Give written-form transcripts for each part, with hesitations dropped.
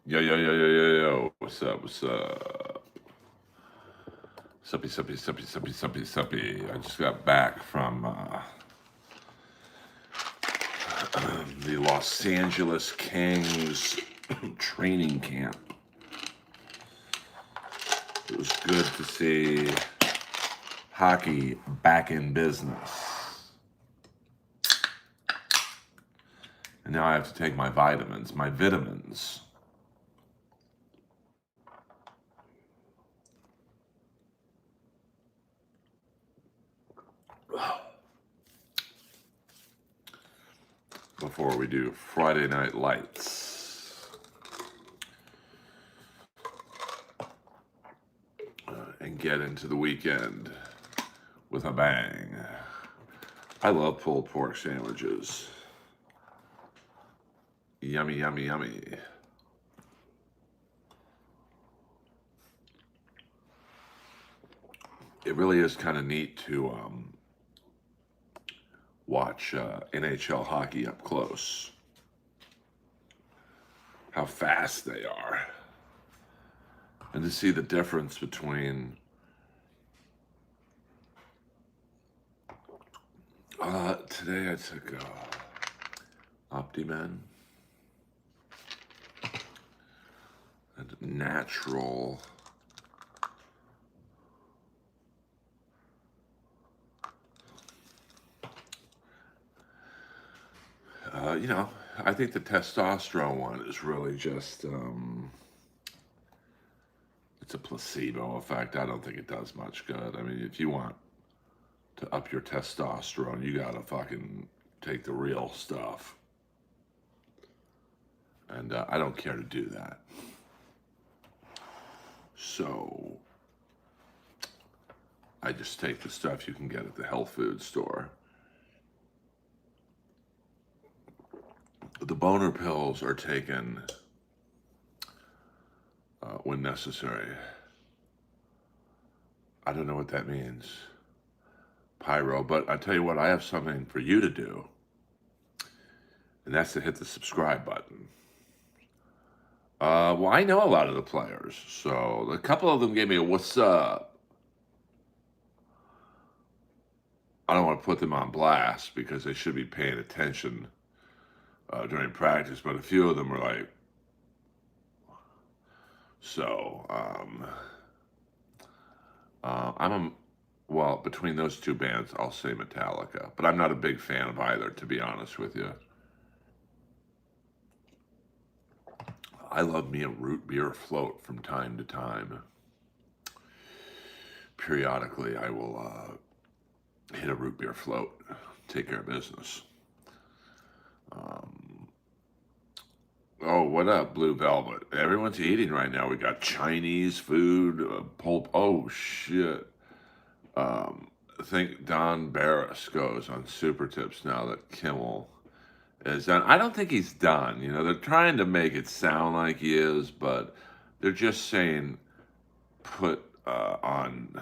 Yo, yo, yo, yo, yo, yo. What's up? What's up? Suppy, suppy, suppy, suppy, suppy, suppy. I just got back from the Los Angeles Kings training camp. It was good to see hockey back in business. And now I have to take my vitamins, my vitamins. Before we do Friday Night Lights. And get into the weekend with a bang. I love pulled pork sandwiches. Yummy, yummy, yummy. It really is kind of neat to watch NHL hockey up close. How fast they are. And to see the difference between today I took Optimen and natural I think the testosterone one is really just it's a placebo effect. I don't think it does much good. I mean, if you want to up your testosterone, you gotta fucking take the real stuff. And I don't care to do that. So I just take the stuff you can get at the health food store. The boner pills are taken when necessary. I don't know what that means, Pyro, but I tell you what, I have something for you to do, and that's to hit the subscribe button. Well, I know a lot of the players, so a couple of them gave me a what's up. I don't want to put them on blast because they should be paying attention during practice, but a few of them were like, so, well, between those two bands, I'll say Metallica, but I'm not a big fan of either, to be honest with you. I love me a root beer float from time to time. Periodically, I will hit a root beer float, take care of business. Oh, what up, Blue Velvet? Everyone's eating right now. We got Chinese food, pulp. Oh, shit. I think Don Barris goes on Super Tips now that Kimmel is done. I don't think he's done. You know, they're trying to make it sound like he is, but they're just saying put on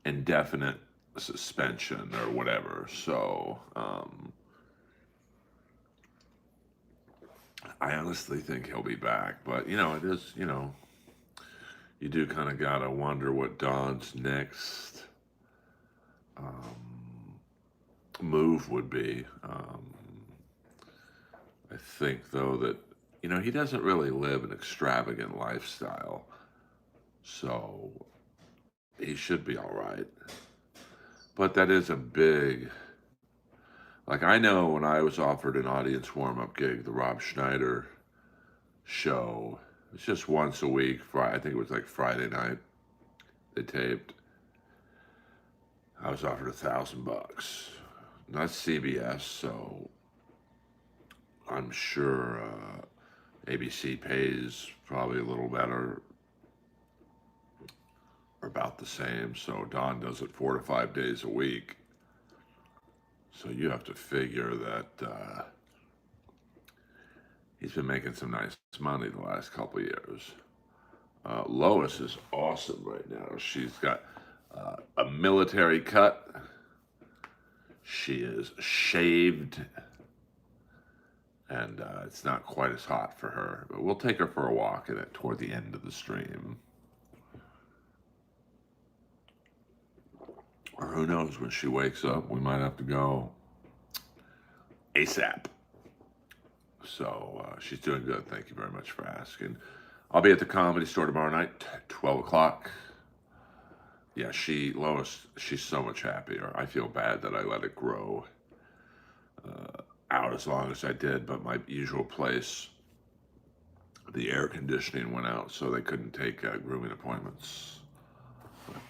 indefinite suspension or whatever. So, I honestly think he'll be back, but it is, you do kind of gotta wonder what Don's next move would be. I think though that he doesn't really live an extravagant lifestyle, so he should be all right. But that is a big. Like, I know when I was offered an audience warm-up gig, the Rob Schneider show, it's just once a week. I think it was like Friday night they taped. I was offered $1,000. Not CBS, so I'm sure ABC pays probably a little better or about the same. So Don does it 4 to 5 days a week. So you have to figure that he's been making some nice money the last couple of years. Lois is awesome right now. She's got a military cut. She is shaved and it's not quite as hot for her. But we'll take her for a walk in it toward the end of the stream. Or who knows, when she wakes up, we might have to go ASAP. So she's doing good. Thank you very much for asking. I'll be at the Comedy Store tomorrow night, 12 o'clock. Yeah, Lois, she's so much happier. I feel bad that I let it grow out as long as I did, but my usual place, the air conditioning went out, so they couldn't take grooming appointments.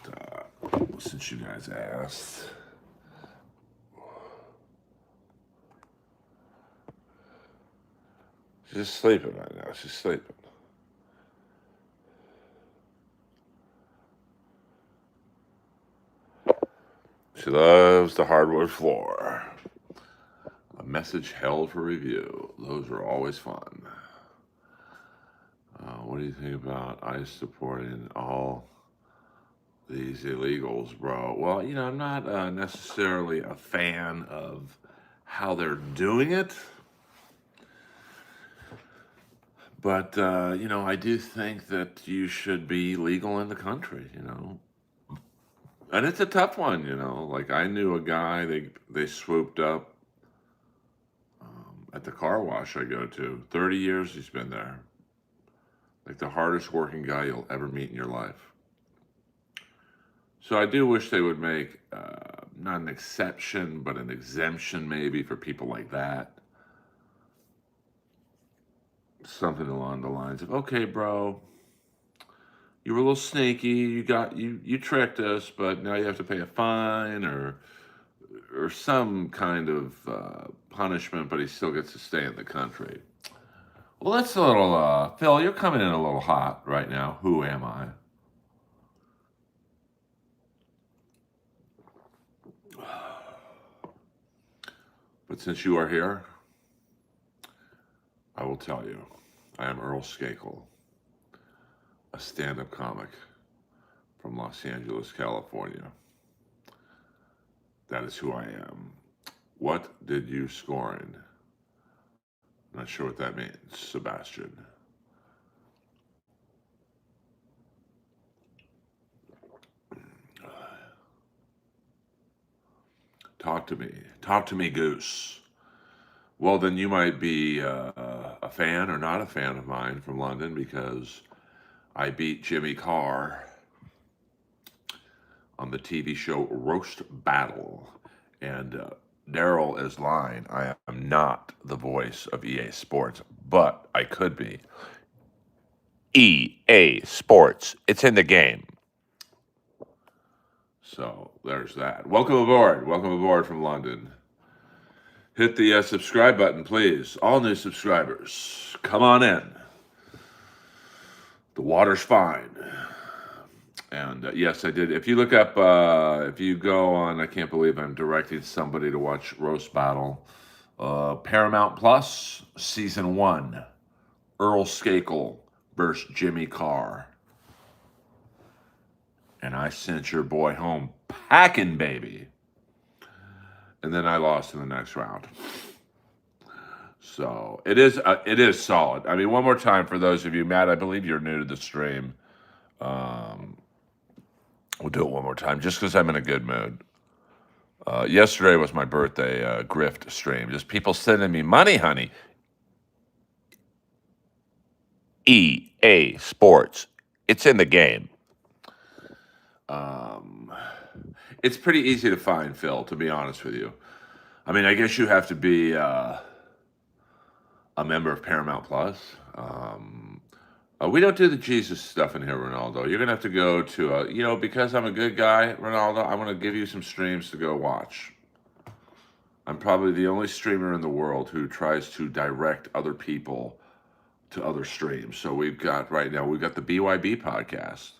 But since you guys asked, she's just sleeping right now. She's sleeping. She loves the hardwood floor. A message held for review. Those are always fun. What do you think about ICE supporting all these illegals, bro? Well, I'm not necessarily a fan of how they're doing it. But, I do think that you should be legal in the country, And it's a tough one, Like, I knew a guy, they swooped up at the car wash I go to. 30 years he's been there. Like the hardest working guy you'll ever meet in your life. So I do wish they would make not an exception, but an exemption maybe for people like that. Something along the lines of, okay, bro, you were a little sneaky. You tricked us, but now you have to pay a fine or some kind of punishment, but he still gets to stay in the country. Well, that's a little, Phil, you're coming in a little hot right now. Who am I? But since you are here, I will tell you, I am Earl Skakel, a stand-up comic from Los Angeles, California. That is who I am. What did you scoring? Not sure what that means, Sebastian. Talk to me. Talk to me, Goose. Well, then you might be a fan or not a fan of mine from London because I beat Jimmy Carr on the TV show Roast Battle. And Daryl is lying. I am not the voice of EA Sports, but I could be. EA Sports. It's in the game. So there's that. Welcome aboard. Welcome aboard from London. Hit the subscribe button, please. All new subscribers, come on in. The water's fine. And yes, I did. If you look up, if you go on, I can't believe I'm directing somebody to watch Roast Battle. Paramount Plus, Season 1. Earl Skakel versus Jimmy Carr. And I sent your boy home packing, baby. And then I lost in the next round. So it is solid. I mean, one more time for those of you, Matt, I believe you're new to the stream. We'll do it one more time just because I'm in a good mood. Yesterday was my birthday grift stream. Just people sending me money, honey. EA Sports. It's in the game. It's pretty easy to find, Phil, to be honest with you. I mean, I guess you have to be a member of Paramount Plus. We don't do the Jesus stuff in here, Ronaldo. You're going to have to go to, because I'm a good guy, Ronaldo, I'm going to give you some streams to go watch. I'm probably the only streamer in the world who tries to direct other people to other streams. So we've got the BYB podcast.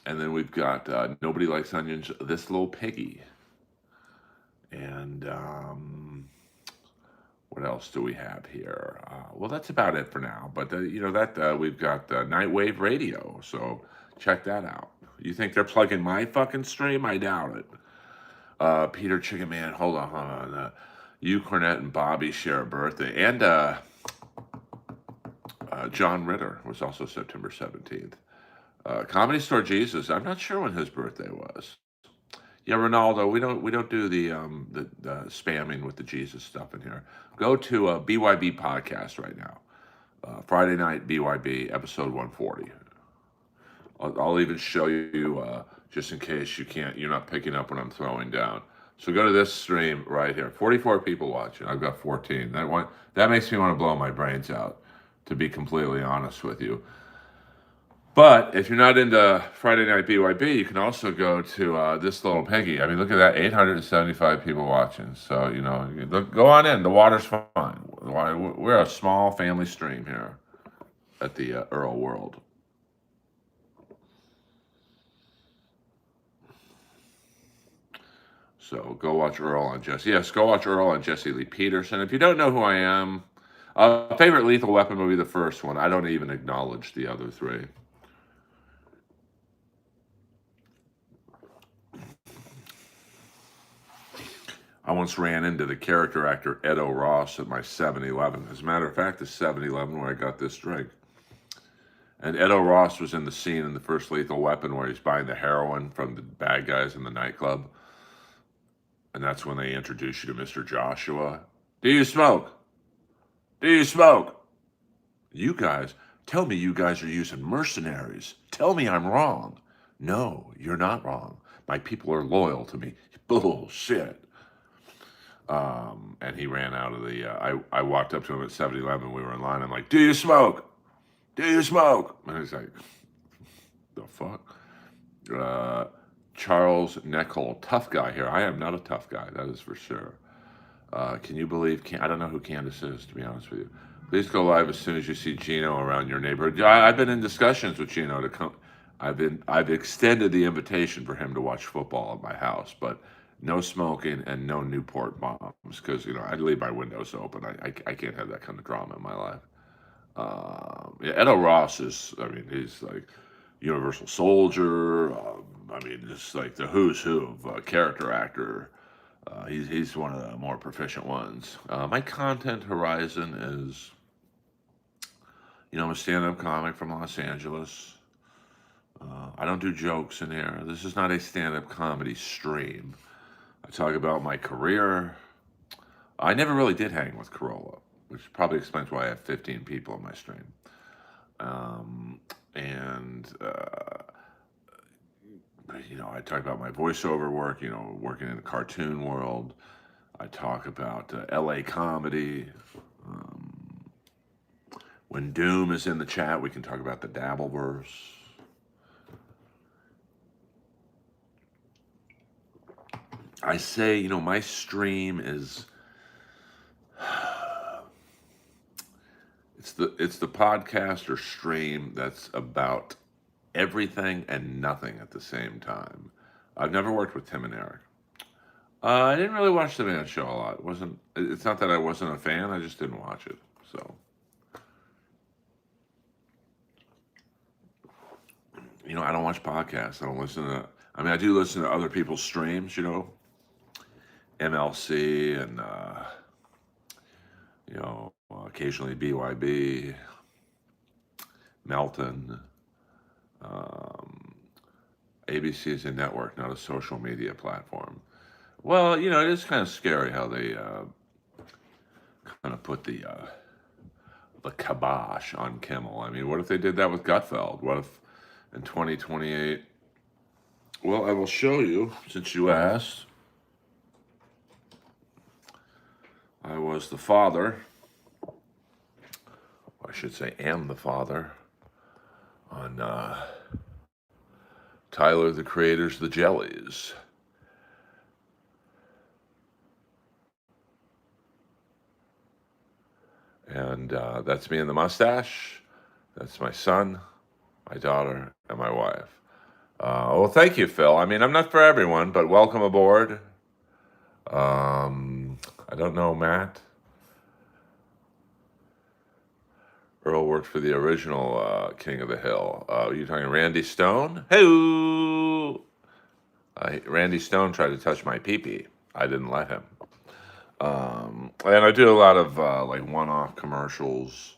And then we've got Nobody Likes Onions, This Little Piggy. And what else do we have here? Well, that's about it for now. But, we've got Nightwave Radio. So check that out. You think they're plugging my fucking stream? I doubt it. Peter Chicken Man, hold on. you, Cornette, and Bobby share a birthday. And John Ritter was also September 17th. Comedy Store Jesus, I'm not sure when his birthday was. Yeah, Ronaldo, we don't do the spamming with the Jesus stuff in here. Go to BYB podcast right now. Friday night BYB episode 140. I'll even show you just in case you're not picking up when I'm throwing down. So go to this stream right here. 44 people watching. I've got 14. That makes me want to blow my brains out, to be completely honest with you. But if you're not into Friday Night BYB, you can also go to This Little Piggy. I mean, look at that, 875 people watching. So, go on in. The water's fine. We're a small family stream here at the Earl World. So go watch Earl on Jesse. Yes, go watch Earl on Jesse Lee Peterson. If you don't know who I am, favorite Lethal Weapon movie, the first one. I don't even acknowledge the other three. I once ran into the character actor Edo Ross at my 7-Eleven. As a matter of fact, the 7-Eleven where I got this drink. And Edo Ross was in the scene in the first Lethal Weapon where he's buying the heroin from the bad guys in the nightclub. And that's when they introduce you to Mr. Joshua. Do you smoke? Do you smoke? You guys, tell me you guys are using mercenaries. Tell me I'm wrong. No, you're not wrong. My people are loyal to me. Bullshit. And he ran out of the, I walked up to him at 7-Eleven. We were in line. I'm like, do you smoke? Do you smoke? And he's like, the fuck? Charles Neckel, tough guy here. I am not a tough guy, that is for sure. Can you believe, I don't know who Candace is, to be honest with you. Please go live as soon as you see Gino around your neighborhood. I've been in discussions with Gino to come. I've extended the invitation for him to watch football at my house, but no smoking and no Newport bombs, because I'd leave my windows open. I can't have that kind of drama in my life. Yeah, Edo Ross he's like Universal Soldier. Just like the who's who of character actor. He's one of the more proficient ones. My content horizon is, I'm a stand-up comic from Los Angeles. I don't do jokes in here. This is not a stand-up comedy stream. I talk about my career. I never really did hang with Corolla, which probably explains why I have 15 people in my stream. I talk about my voiceover work, working in the cartoon world. I talk about LA comedy. When Doom is in the chat, we can talk about the Dabbleverse. I say, my stream is, it's the podcast or stream that's about everything and nothing at the same time. I've never worked with Tim and Eric. I didn't really watch the Man Show a lot. It's not that I wasn't a fan, I just didn't watch it. So, I don't watch podcasts. I don't listen to, I do listen to other people's streams, MLC and, occasionally BYB, Melton. ABC is a network, not a social media platform. Well, it is kind of scary how they kind of put the kibosh on Kimmel. What if they did that with Gutfeld? What if in 2028? Well, I will show you, since you asked. I was the father, or I should say am the father, on Tyler, the Creator's The Jellies. And that's me in the mustache. That's my son, my daughter, and my wife. Well, thank you, Phil. I'm not for everyone, but welcome aboard. I don't know, Matt. Earl worked for the original King of the Hill. You talking Randy Stone? Hey, Randy Stone tried to touch my pee-pee. I didn't let him. And I do a lot of like one-off commercials.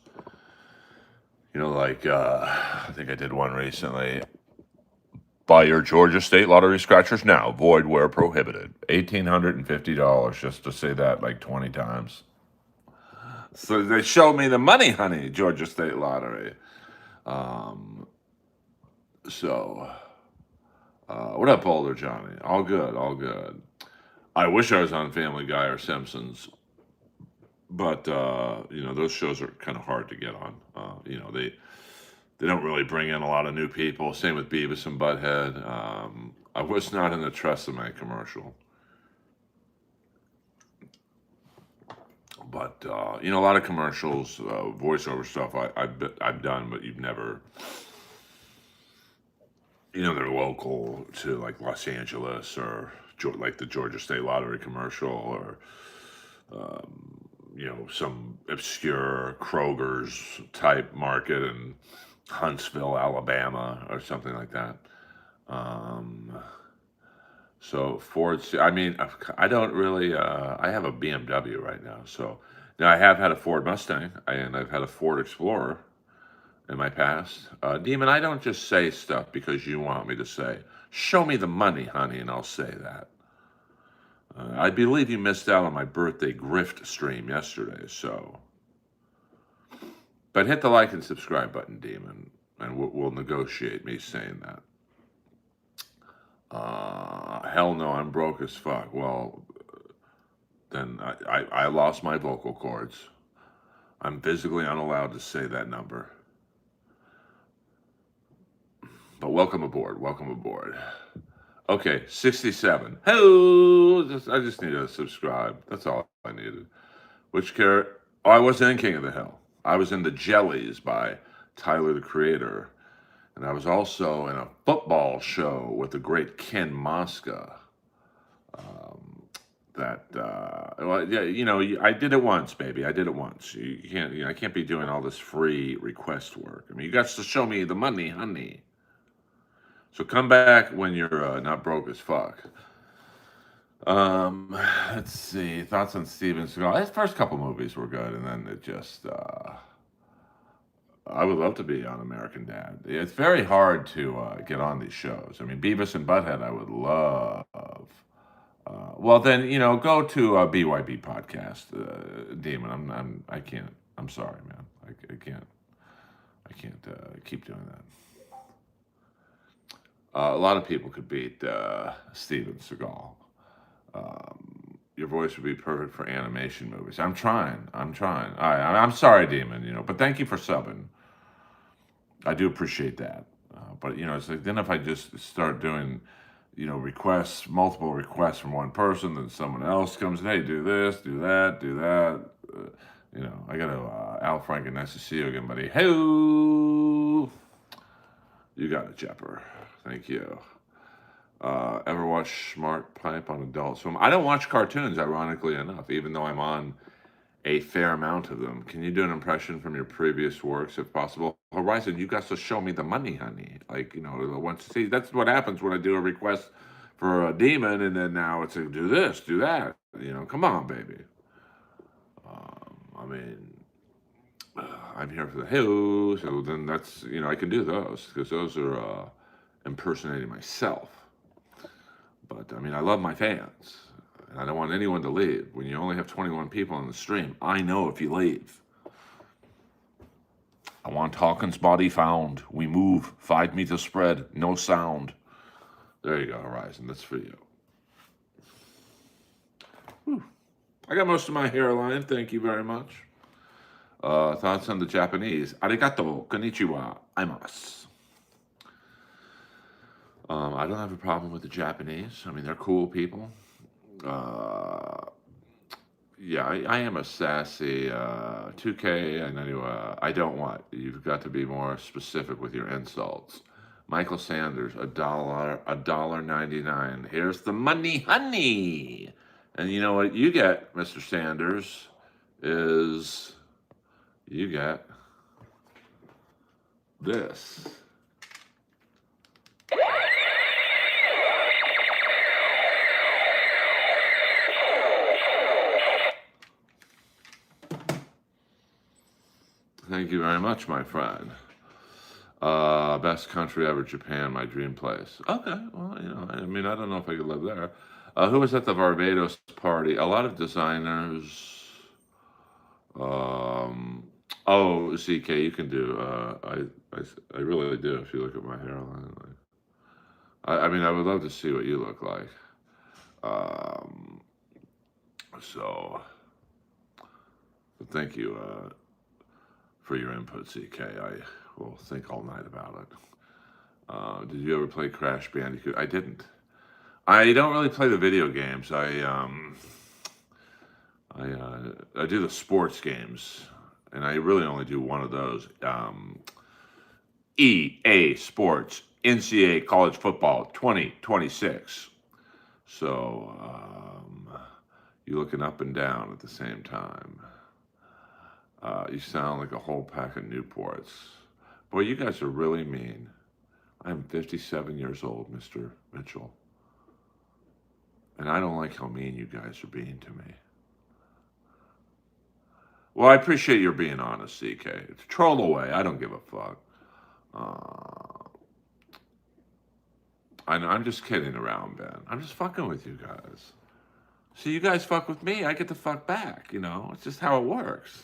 Like I think I did one recently. Buy your Georgia State Lottery scratchers now. Void where prohibited. $1,850 just to say that like 20 times. So they showed me the money, honey. Georgia State Lottery. Um, so what up, Boulder Johnny? All good, all good. I wish I was on Family Guy or Simpsons, but those shows are kind of hard to get on. They don't really bring in a lot of new people. Same with Beavis and Butthead. I was not in the Tresemme commercial, but a lot of commercials, voiceover stuff I've done, but you've never. They're local to like Los Angeles or like the Georgia State Lottery commercial or some obscure Kroger's type market in Huntsville, Alabama, or something like that. So Ford's, I mean, I don't really, I have a BMW right now. So now I have had a Ford Mustang and I've had a Ford Explorer in my past. Demon, I don't just say stuff because you want me to say, show me the money, honey, and I'll say that. I believe you missed out on my birthday grift stream yesterday, so. But hit the like and subscribe button, Demon, and we'll negotiate me saying that. Hell no, I'm broke as fuck. Well, then I lost my vocal cords. I'm physically unallowed to say that number. But welcome aboard. Welcome aboard. Okay, 67. Hello. I just need to subscribe. That's all I needed. Which character? Oh, I wasn't in King of the Hill. I was in The Jellies by Tyler, the Creator. And I was also in a football show with the great Ken Mosca. I did it once, baby. I did it once. You can't, I can't be doing all this free request work. I mean, you got to show me the money, honey. So come back when you're not broke as fuck. Let's see. Thoughts on Steven Seagal? His first couple movies were good, and then it just. I would love to be on American Dad. It's very hard to get on these shows. I mean, Beavis and Butthead, I would love. Well, then go to BYB podcast, Demon. I can't. I'm sorry, man. I can't. I can't keep doing that. A lot of people could beat Steven Seagal. Your voice would be perfect for animation movies. I'm trying. I'm sorry, Demon. But thank you for subbing. I do appreciate that. But it's like then if I just start doing, multiple requests from one person, then someone else comes, hey, do this, do that, do that. I got to Al Franken, nice to see you again, buddy. Hey, you got it, Jepper. Thank you. Ever watch Smart Pipe on Adult Swim? I don't watch cartoons, ironically enough, even though I'm on a fair amount of them. Can you do an impression from your previous works, if possible? Horizon, you got to show me the money, honey. See, that's what happens when I do a request for a demon, and then now it's like, do this, do that. Come on, baby. I'm here for the hey, so then that's, I can do those, because those are impersonating myself. But, I love my fans. And I don't want anyone to leave. When you only have 21 people on the stream, I know if you leave. I want Hawkins' body found. We move, 5 meters spread, no sound. There you go, Horizon. That's for you. Whew. I got most of my hairline. Thank you very much. Thoughts on the Japanese? Arigato, konnichiwa, aimasu. I don't have a problem with the Japanese. They're cool people. Yeah, I am a sassy 2K. I know I don't want. You've got to be more specific with your insults. Michael Sanders, $1.99. Here's the money, honey. And you know what you get, Mr. Sanders, is you get this. Thank you very much, my friend. Best country ever, Japan, my dream place. Okay, well, I mean, I don't know if I could live there. Who was at the Barbados party? A lot of designers. Um, oh, CK, you can do. I really do. If you look at my hairline, like, I mean, I would love to see what you look like. Um, so, thank you for your input, CK. I will think all night about it. Did you ever play Crash Bandicoot? I didn't. I don't really play the video games. I do the sports games, and I really only do one of those. EA Sports NCAA College Football 2026. So you looking up and down at the same time. You sound like a whole pack of Newports. Boy, you guys are really mean. I'm 57 years old, Mr. Mitchell. And I don't like how mean you guys are being to me. Well, I appreciate your being honest, CK. Troll away. I don't give a fuck. I'm just kidding around, Ben. I'm just fucking with you guys. See, you guys fuck with me, I get to fuck back, It's just how it works.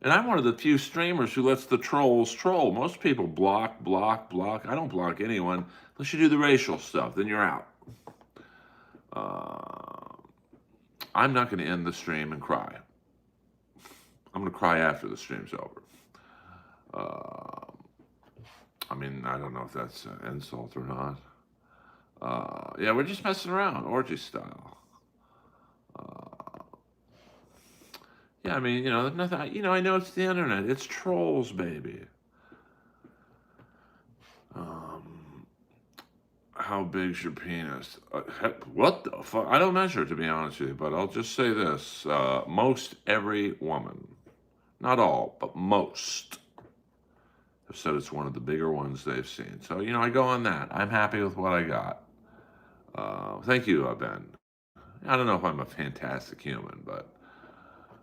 And I'm one of the few streamers who lets the trolls troll. Most people block. I don't block anyone unless you do the racial stuff. Then you're out. I'm not going to end the stream and cry. I'm going to cry after the stream's over. I mean, I don't know if that's an insult or not. Yeah, we're just messing around, orgy style. Yeah, I mean, nothing. I know it's the internet. It's trolls, baby. How big's your penis? What the fuck? I don't measure, to be honest with you, but I'll just say this: most every woman, not all, but most, have said it's one of the bigger ones they've seen. So I go on that. I'm happy with what I got. Thank you, Ben. I don't know if I'm a fantastic human, but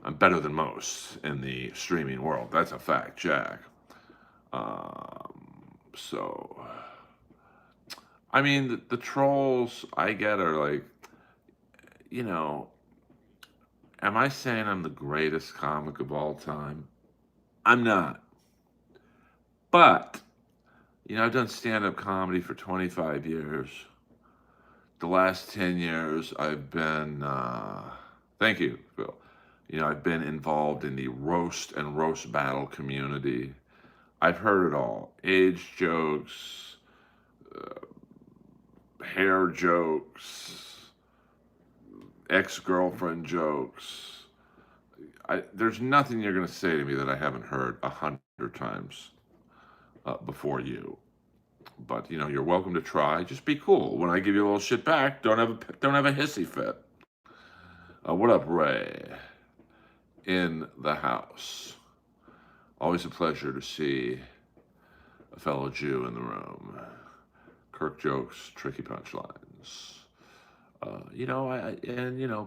I'm better than most in the streaming world. That's a fact, Jack. So, I mean, the trolls I get are like, am I saying I'm the greatest comic of all time? I'm not. But, I've done stand-up comedy for 25 years. The last 10 years, I've been, thank you, Phil. I've been involved in the roast and roast battle community. I've heard it all. Age jokes, hair jokes, ex-girlfriend jokes. There's nothing you're going to say to me that I haven't heard 100 times before you. But you're welcome to try. Just be cool. When I give you a little shit back, don't have a hissy fit. What up, Ray? In the house. Always a pleasure to see a fellow Jew in the room. Kirk jokes, tricky punchlines.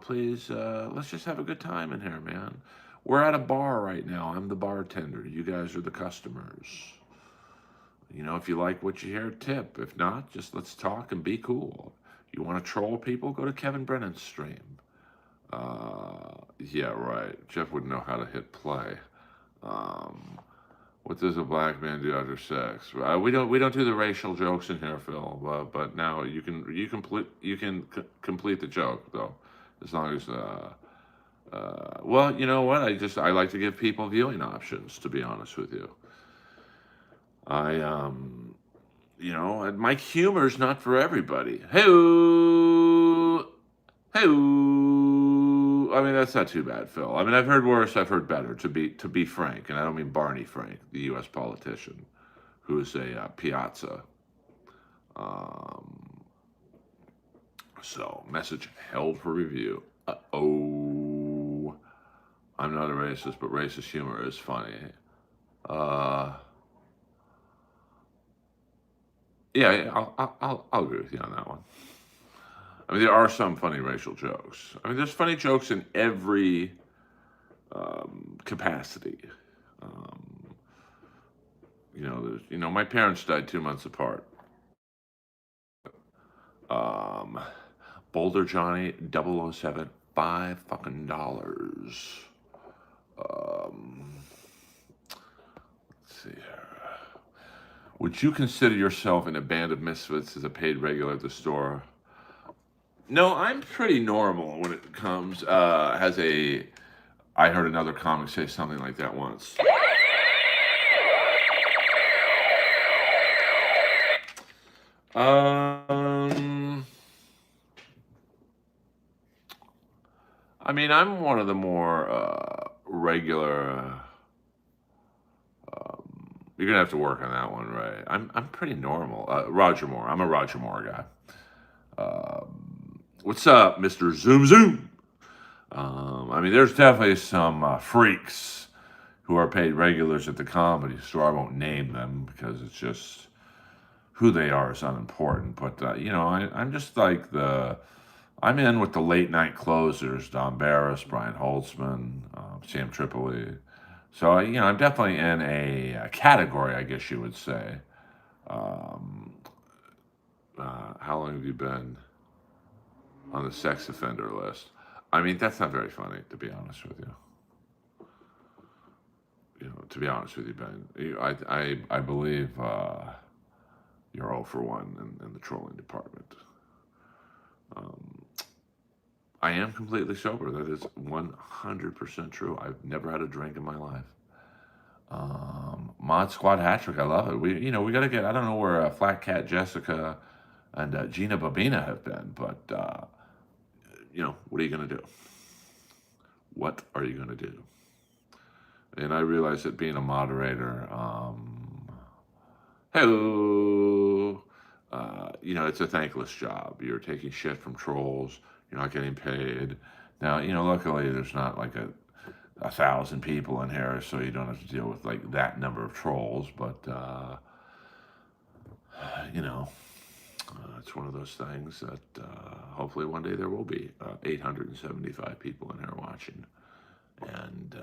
Please, let's just have a good time in here, man. We're at a bar right now. I'm the bartender. You guys are the customers. If you like what you hear, tip. If not, just let's talk and be cool. You want to troll people? Go to Kevin Brennan's stream. Yeah, right. Jeff would know how to hit play. What does a black man do after sex? We don't do the racial jokes in here, Phil. But now you can complete the joke though, as long as well, you know what? I like to give people viewing options. To be honest with you, and my humor's not for everybody. Hey, I mean, that's not too bad, Phil. I mean, I've heard worse, I've heard better, to be frank. And I don't mean Barney Frank, the U.S. politician, who is a Piazza. So, message held for review. Uh-oh. I'm not a racist, but racist humor is funny. Yeah, I'll agree with you on that one. I mean, there are some funny racial jokes. I mean, there's funny jokes in every capacity. My parents died 2 months apart. Um, Boulder Johnny 007, $5 fucking. Um, let's see here. Would you consider yourself in a band of misfits as a paid regular at the store? No, I'm pretty normal when it comes. I heard another comic say something like that once. Um, I mean, I'm one of the more regular. You're gonna have to work on that one, right? I'm pretty normal. Roger Moore. I'm a Roger Moore guy. What's up, Mister Zoom Zoom? I mean, there's definitely some freaks who are paid regulars at the comedy store. I won't name them because it's just who they are is unimportant. But I'm just like I'm in with the late night closers: Don Barris, Brian Holtzman, Sam Tripoli. So I'm definitely in a category, I guess you would say. Um, how long have you been on the sex offender list? I mean, that's not very funny, to be honest with you. To be honest with you, Ben, I believe you're 0 for 1 in the trolling department. Um, I am completely sober. That is 100% true. I've never had a drink in my life. Mod Squad hat trick. I love it. We got to get. I don't know where Flat Cat Jessica and Gina Babina have been, but what are you gonna do? What are you gonna do? And I realize that being a moderator, hello, it's a thankless job. You're taking shit from trolls. You're not getting paid. Now, luckily there's not like a 1,000 people in here, so you don't have to deal with like that number of trolls. But it's one of those things that hopefully one day there will be 875 people in here watching, and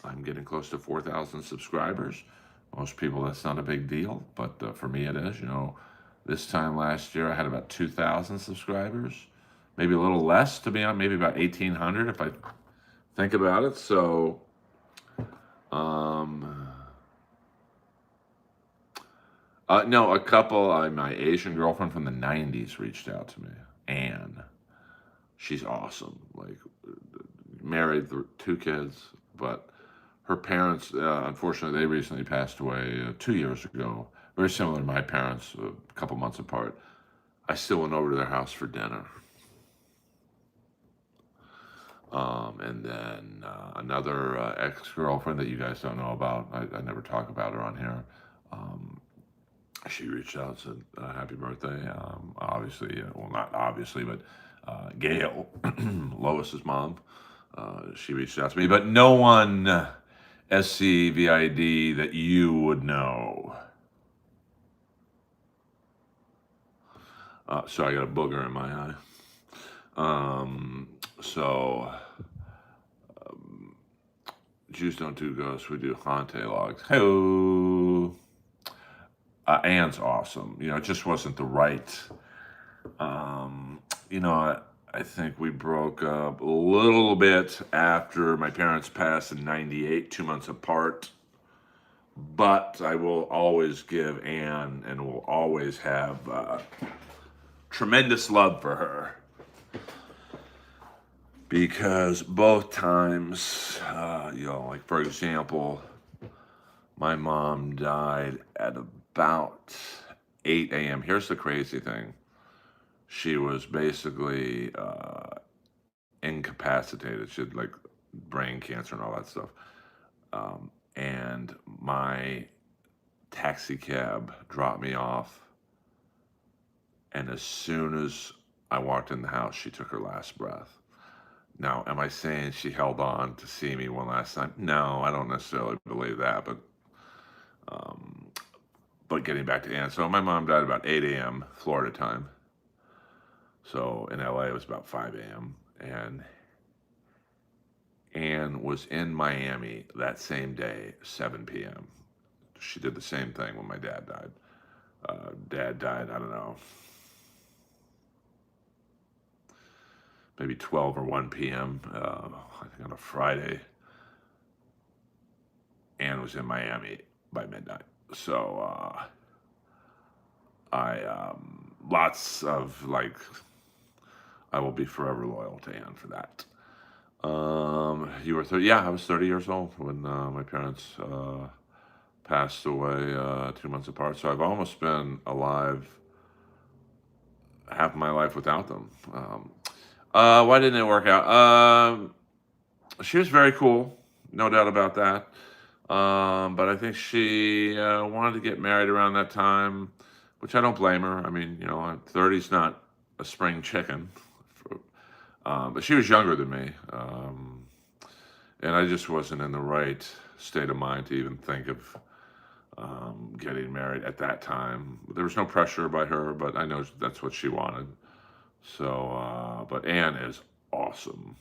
I'm getting close to 4,000 subscribers. Most people, that's not a big deal, but for me it is. This time last year I had about 2,000 subscribers, maybe a little less to be honest, maybe about 1,800 if I think about it. So, no, a couple. My Asian girlfriend from the '90s reached out to me, Anne. She's awesome. Like, married, 2 kids, but her parents, unfortunately, they recently passed away 2 years ago. Very similar to my parents, a couple months apart. I still went over to their house for dinner. And then another ex-girlfriend that you guys don't know about. I never talk about her on here. She reached out and said, happy birthday. Obviously, well, not obviously, but Gail, Lois's mom, she reached out to me, but no one SCVID that you would know. So I got a booger in my eye. So Jews don't do ghosts, we do haunt logs. Hey, Anne's awesome. It just wasn't the right. I think we broke up a little bit after my parents passed in '98, 2 months apart. But I will always give Anne and will always have tremendous love for her. Because both times, like for example, my mom died at about 8 a.m. Here's the crazy thing. She was basically incapacitated. She had like brain cancer and all that stuff. And my taxi cab dropped me off. And as soon as I walked in the house, she took her last breath. Now, am I saying she held on to see me one last time? No, I don't necessarily believe that, but getting back to Anne. So my mom died about 8 a.m. Florida time. So in LA, it was about 5 a.m. And Ann was in Miami that same day, 7 p.m. She did the same thing when my dad died. Dad died, I don't know, maybe 12 or 1 p.m. I think on a Friday. Ann was in Miami by midnight. So lots of like, I will be forever loyal to Ann for that. You were 30. Yeah, I was 30 years old when my parents passed away 2 months apart. So I've almost been alive half my life without them. Why didn't it work out? She was very cool, no doubt about that. But I think she wanted to get married around that time, which I don't blame her. I mean, 30's not a spring chicken. But she was younger than me. And I just wasn't in the right state of mind to even think of getting married at that time. There was no pressure by her, but I know that's what she wanted. So, but Anne is awesome.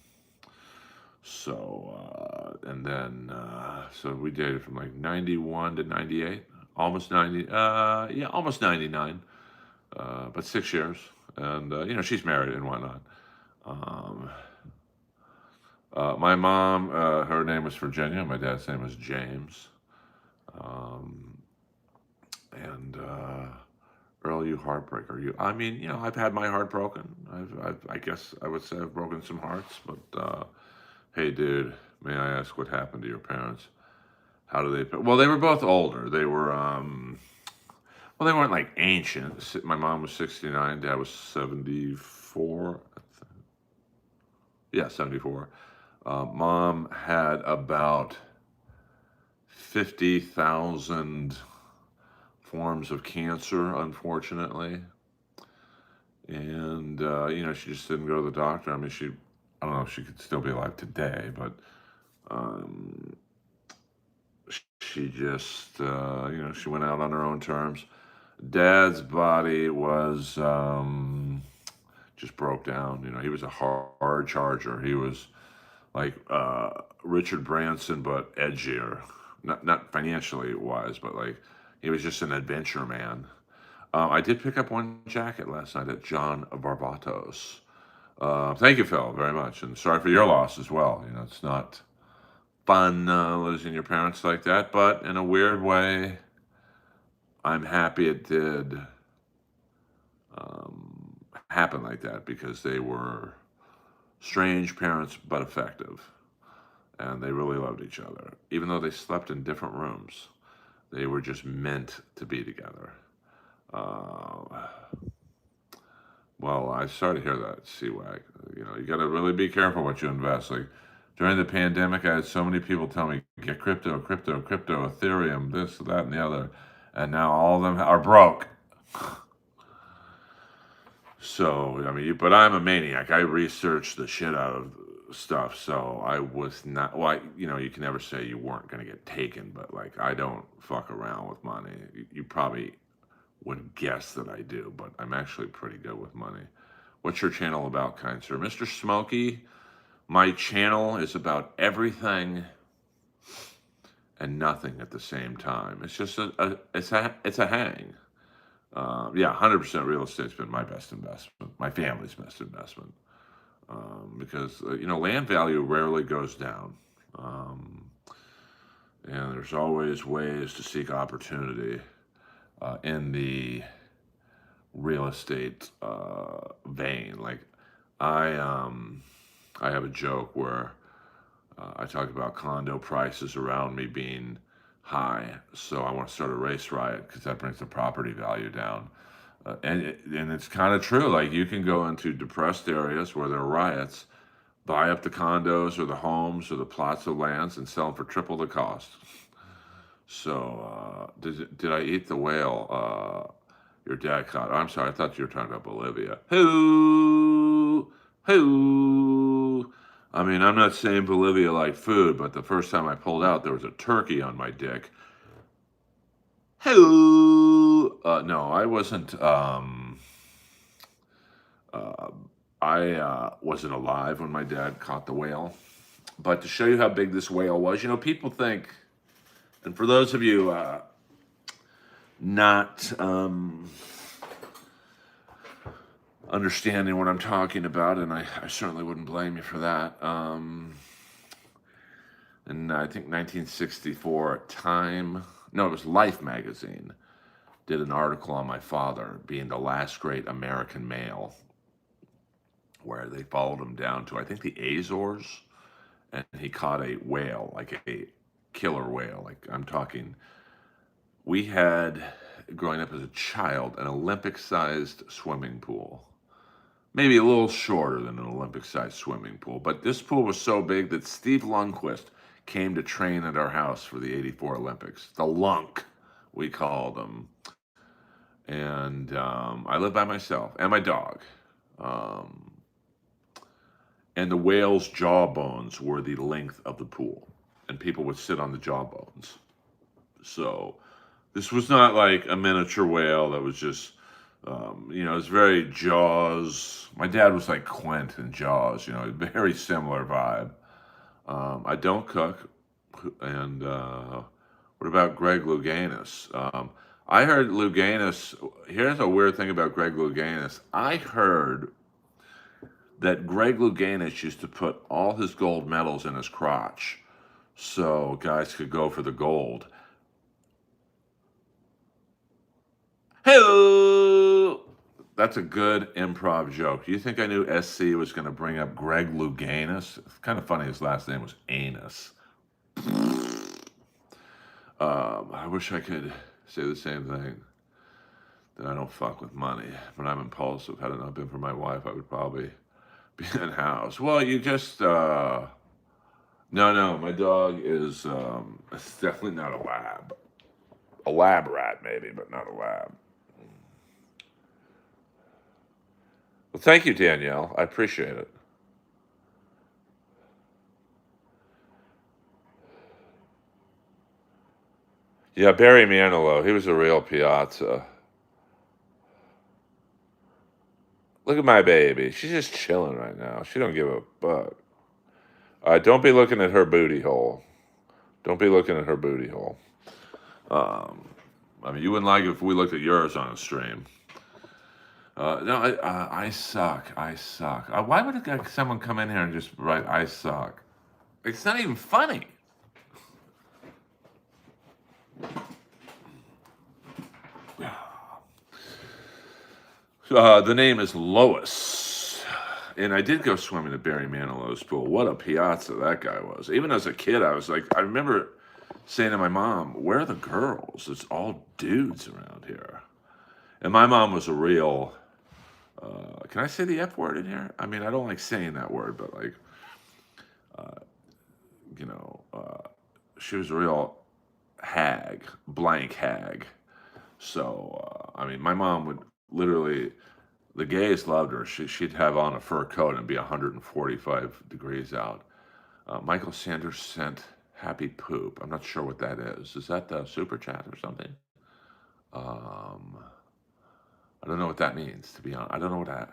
So, and then, so we dated from like 91 to 98, almost 90, yeah, almost 99, but 6 years. And, she's married and whatnot. Um, my mom, her name was Virginia. My dad's name was James. Um, and Earl, you heartbreaker. I mean, I've had my heart broken. I guess I would say I've broken some hearts. But hey, dude, may I ask what happened to your parents? How do they? Well, they were both older. They were. Well, they weren't like ancient. My mom was 69. Dad was 74. Yeah, 74. Mom had about 50,000 forms of cancer, unfortunately. And, she just didn't go to the doctor. I mean, I don't know if she could still be alive today, but um, she just, she went out on her own terms. Dad's body was just broke down. He was a hard charger. He was like Richard Branson, but edgier. Not financially wise, but like he was just an adventure man. I did pick up one jacket last night at John Barbato's. Thank you, Phil, very much, and sorry for your loss as well. It's not fun losing your parents like that, but in a weird way, I'm happy it did happen like that because they were strange parents, but effective. And they really loved each other. Even though they slept in different rooms, they were just meant to be together. Well, I sorry to hear that, C-Wag. You got to really be careful what you invest. Like during the pandemic, I had so many people tell me, get crypto, Ethereum, this, that, and the other. And now all of them are broke. So, I mean, but I'm a maniac. I researched the shit out of stuff. So I was not, well, you can never say you weren't going to get taken, but like, I don't fuck around with money. You probably would guess that I do, but I'm actually pretty good with money. What's your channel about, kind sir? Mr. Smokey, my channel is about everything and nothing at the same time. It's just it's a hang. Yeah, 100% real estate's been my best investment, my family's best investment, because land value rarely goes down, and there's always ways to seek opportunity in the real estate vein. Like I have a joke where I talk about condo prices around me being high, so I want to start a race riot because that brings the property value down. And it's kind of true. Like you can go into depressed areas where there are riots, buy up the condos or the homes or the plots of lands and sell them for triple the cost. So did I eat the whale? Your dad caught. I'm sorry, I thought you were talking about Bolivia. Who? I mean, I'm not saying Bolivia like food, but the first time I pulled out, there was a turkey on my dick. Hello. No, I wasn't. I wasn't alive when my dad caught the whale. But to show you how big this whale was, people think, and for those of you not understanding what I'm talking about, and I certainly wouldn't blame you for that. And I think 1964, it was Life magazine, did an article on my father being the last great American male, where they followed him down to, I think, the Azores, and he caught a whale, like a killer whale. Like, I'm talking, we had, growing up as a child, an Olympic-sized swimming pool. Maybe a little shorter than an Olympic-sized swimming pool, but this pool was so big that Steve Lundquist came to train at our house for the '84 Olympics. The Lunk, we called him. And I lived by myself and my dog. Um, and the whale's jawbones were the length of the pool, and people would sit on the jawbones. So this was not like a miniature whale that was just, it's very Jaws. My dad was like Quint in Jaws, very similar vibe. I don't cook. And what about Greg Louganis? I heard Louganis. Here's a weird thing about Greg Louganis. I heard that Greg Louganis used to put all his gold medals in his crotch so guys could go for the gold. Hello! That's a good improv joke. Do you think I knew SC was going to bring up Greg Louganis? It's kind of funny his last name was Anus. I wish I could say the same thing, that I don't fuck with money, but I'm impulsive. Had it not been for my wife, I would probably be in house. Well, you just, no, my dog is, it's definitely not a lab. A lab rat, maybe, but not a lab. Well, thank you, Danielle. I appreciate it. Yeah, Barry Manilow, he was a real piazza. Look at my baby. She's just chilling right now. She don't give a fuck. Don't be looking at her booty hole. Don't be looking at her booty hole. I mean, you wouldn't like it if we looked at yours on a stream. No, I suck. I suck. Why would someone come in here and just write, I suck? It's not even funny. The name is Lois. And I did go swimming at Barry Manilow's pool. What a piazza that guy was. Even as a kid, I was like, I remember saying to my mom, where are the girls? It's all dudes around here. And my mom was a real, can I say the F word in here? I mean, I don't like saying that word, but like, she was a real blank hag. So, I mean, my mom would literally, the gays loved her. She'd have on a fur coat and it'd be 145 degrees out. Michael Sanders sent happy poop. I'm not sure what that is. Is that the super chat or something? I don't know what that means, to be honest. I don't know what that.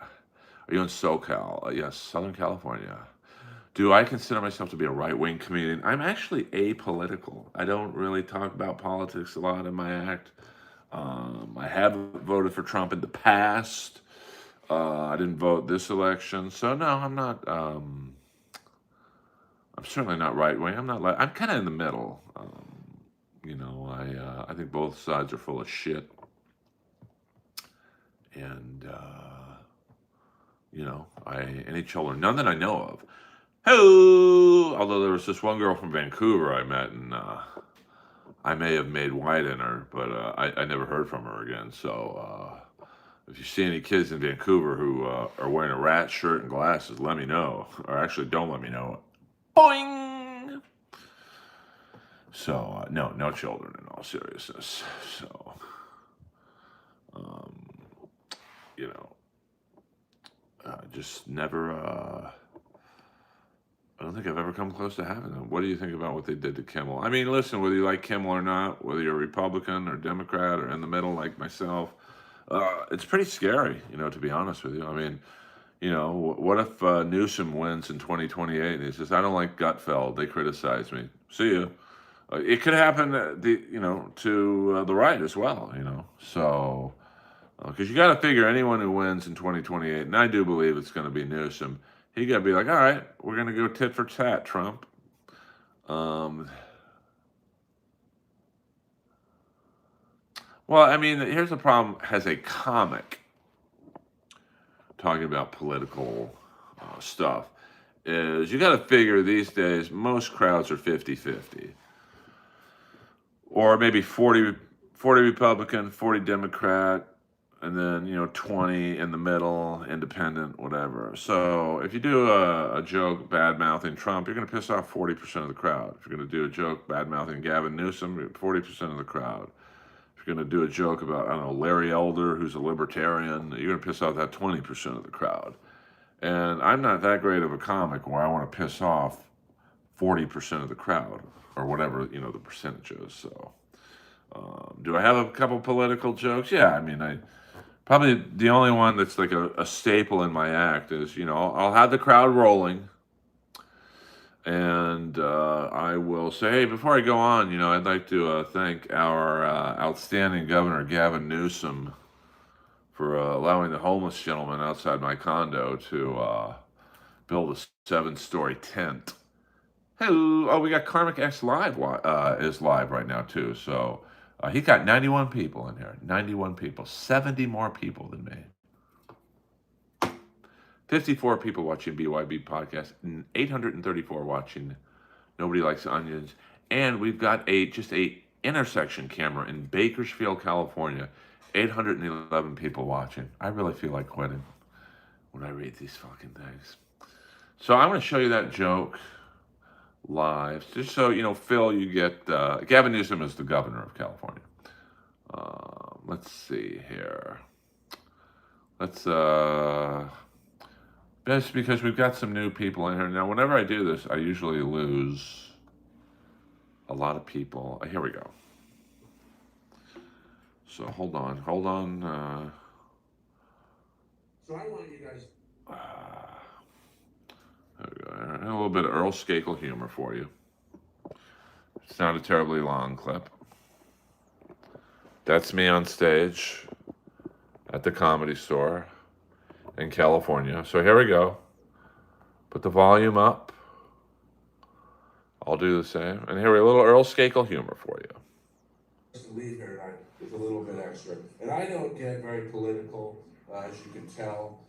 Are you in SoCal? Yes, Southern California. Do I consider myself to be a right-wing comedian? I'm actually apolitical. I don't really talk about politics a lot in my act. I have voted for Trump in the past. I didn't vote this election. So, no, I'm not. I'm certainly not right-wing. I'm kind of in the middle. I think both sides are full of shit. And, any children, none that I know of. Hello! Although there was this one girl from Vancouver I met, and I may have made white in her, but I never heard from her again. So if you see any kids in Vancouver who are wearing a rat shirt and glasses, let me know. Or actually, don't let me know. Boing! So, no children in all seriousness. So, just never, I don't think I've ever come close to having them. What do you think about what they did to Kimmel? I mean, listen, whether you like Kimmel or not, whether you're a Republican or Democrat or in the middle like myself, it's pretty scary, to be honest with you. I mean, What if Newsom wins in 2028 and he says, "I don't like Gutfeld. They criticize me. See you." It could happen, to the right as well. So because you got to figure anyone who wins in 2028, and I do believe it's going to be Newsom, he got to be like, "All right, we're going to go tit for tat, Trump." Um, well, I mean, here's the problem: as a comic talking about political stuff, is you got to figure these days most crowds are 50-50, or maybe 40 Republican, 40 Democrat, and then 20 in the middle, independent, whatever. So if you do a joke bad mouthing Trump, you're going to piss off 40% of the crowd. If you're going to do a joke bad mouthing Gavin Newsom, 40% of the crowd. If you're going to do a joke about, I don't know, Larry Elder, who's a libertarian, you're going to piss off that 20% of the crowd. And I'm not that great of a comic where I want to piss off 40% of the crowd, or whatever the percentage is. So, do I have a couple political jokes? Yeah, I mean, I probably the only one that's like a staple in my act is I'll have the crowd rolling, and I will say, hey, before I go on, I'd like to thank our outstanding Governor Gavin Newsom for allowing the homeless gentleman outside my condo to build a 7-story tent. Hello. Oh, we got Karmic X Live is live right now too. So he got 91 people in here. 91 people. 70 more people than me. 54 people watching BYB podcast. 834 watching Nobody Likes Onions. And we've got just a intersection camera in Bakersfield, California. 811 people watching. I really feel like quitting when I read these fucking things. So I'm going to show you that joke live, just so Phil, you get Gavin Newsom is the governor of California. Let's see here. Let's best because we've got some new people in here now. Whenever I do this, I usually lose a lot of people. Here we go. So hold on. So I want you guys. A little bit of Earl Skakel humor for you. It's not a terribly long clip. That's me on stage at the Comedy Store in California. So here we go. Put the volume up. I'll do the same. And here we have a little Earl Skakel humor for you. To leave here tonight with a little bit extra. And I don't get very political, as you can tell.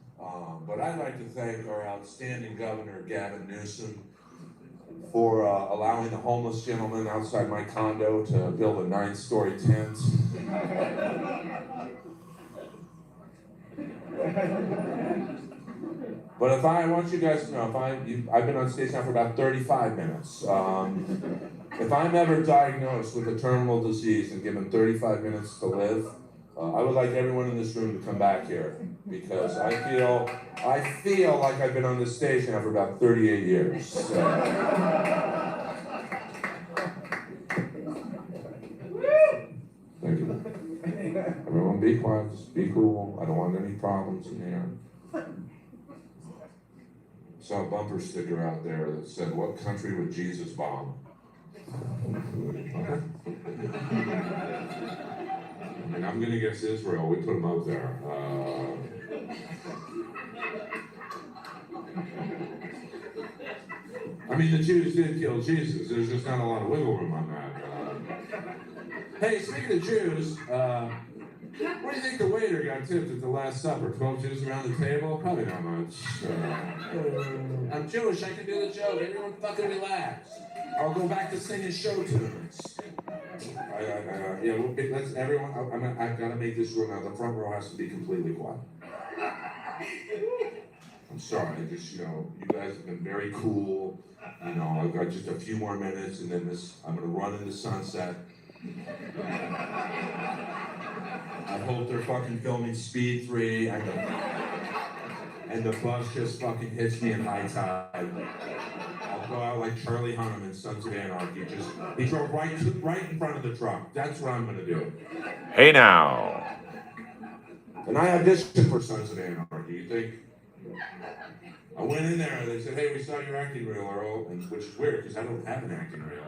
But I'd like to thank our outstanding Governor, Gavin Newsom, for allowing the homeless gentleman outside my condo to build a 9-story tent. But I want you guys to know, I've been on stage now for about 35 minutes. If I'm ever diagnosed with a terminal disease and given 35 minutes to live, I would like everyone in this room to come back here, because I feel like I've been on this stage now for about 38 years. So. Thank you. Everyone be quiet, just be cool. I don't want any problems in here. Saw a bumper sticker out there that said, "What country would Jesus bomb?" And I'm gonna guess Israel. We put them up there. I mean, the Jews did kill Jesus. There's just not a lot of wiggle room on that. Hey, speaking of Jews, what do you think the waiter got tipped at the Last Supper? 12 Jews around the table? Probably not much. I'm Jewish. I can do the joke. Everyone fucking relax. I'll go back to singing show tunes. Let's everyone. I've got to make this rule now. The front row has to be completely quiet. I'm sorry. You guys have been very cool. I've got just a few more minutes, and then I'm gonna run into sunset. I hope they're fucking filming Speed 3, and the bus just fucking hits me in high tide. I'll go out like Charlie Hunnam in Sons of Anarchy. He drove right in front of the truck. That's what I'm gonna do. Hey now. And I auditioned for Sons of Anarchy. You think I went in there and they said, "Hey, we saw your acting reel, Earl," and which is weird because I don't have an acting reel.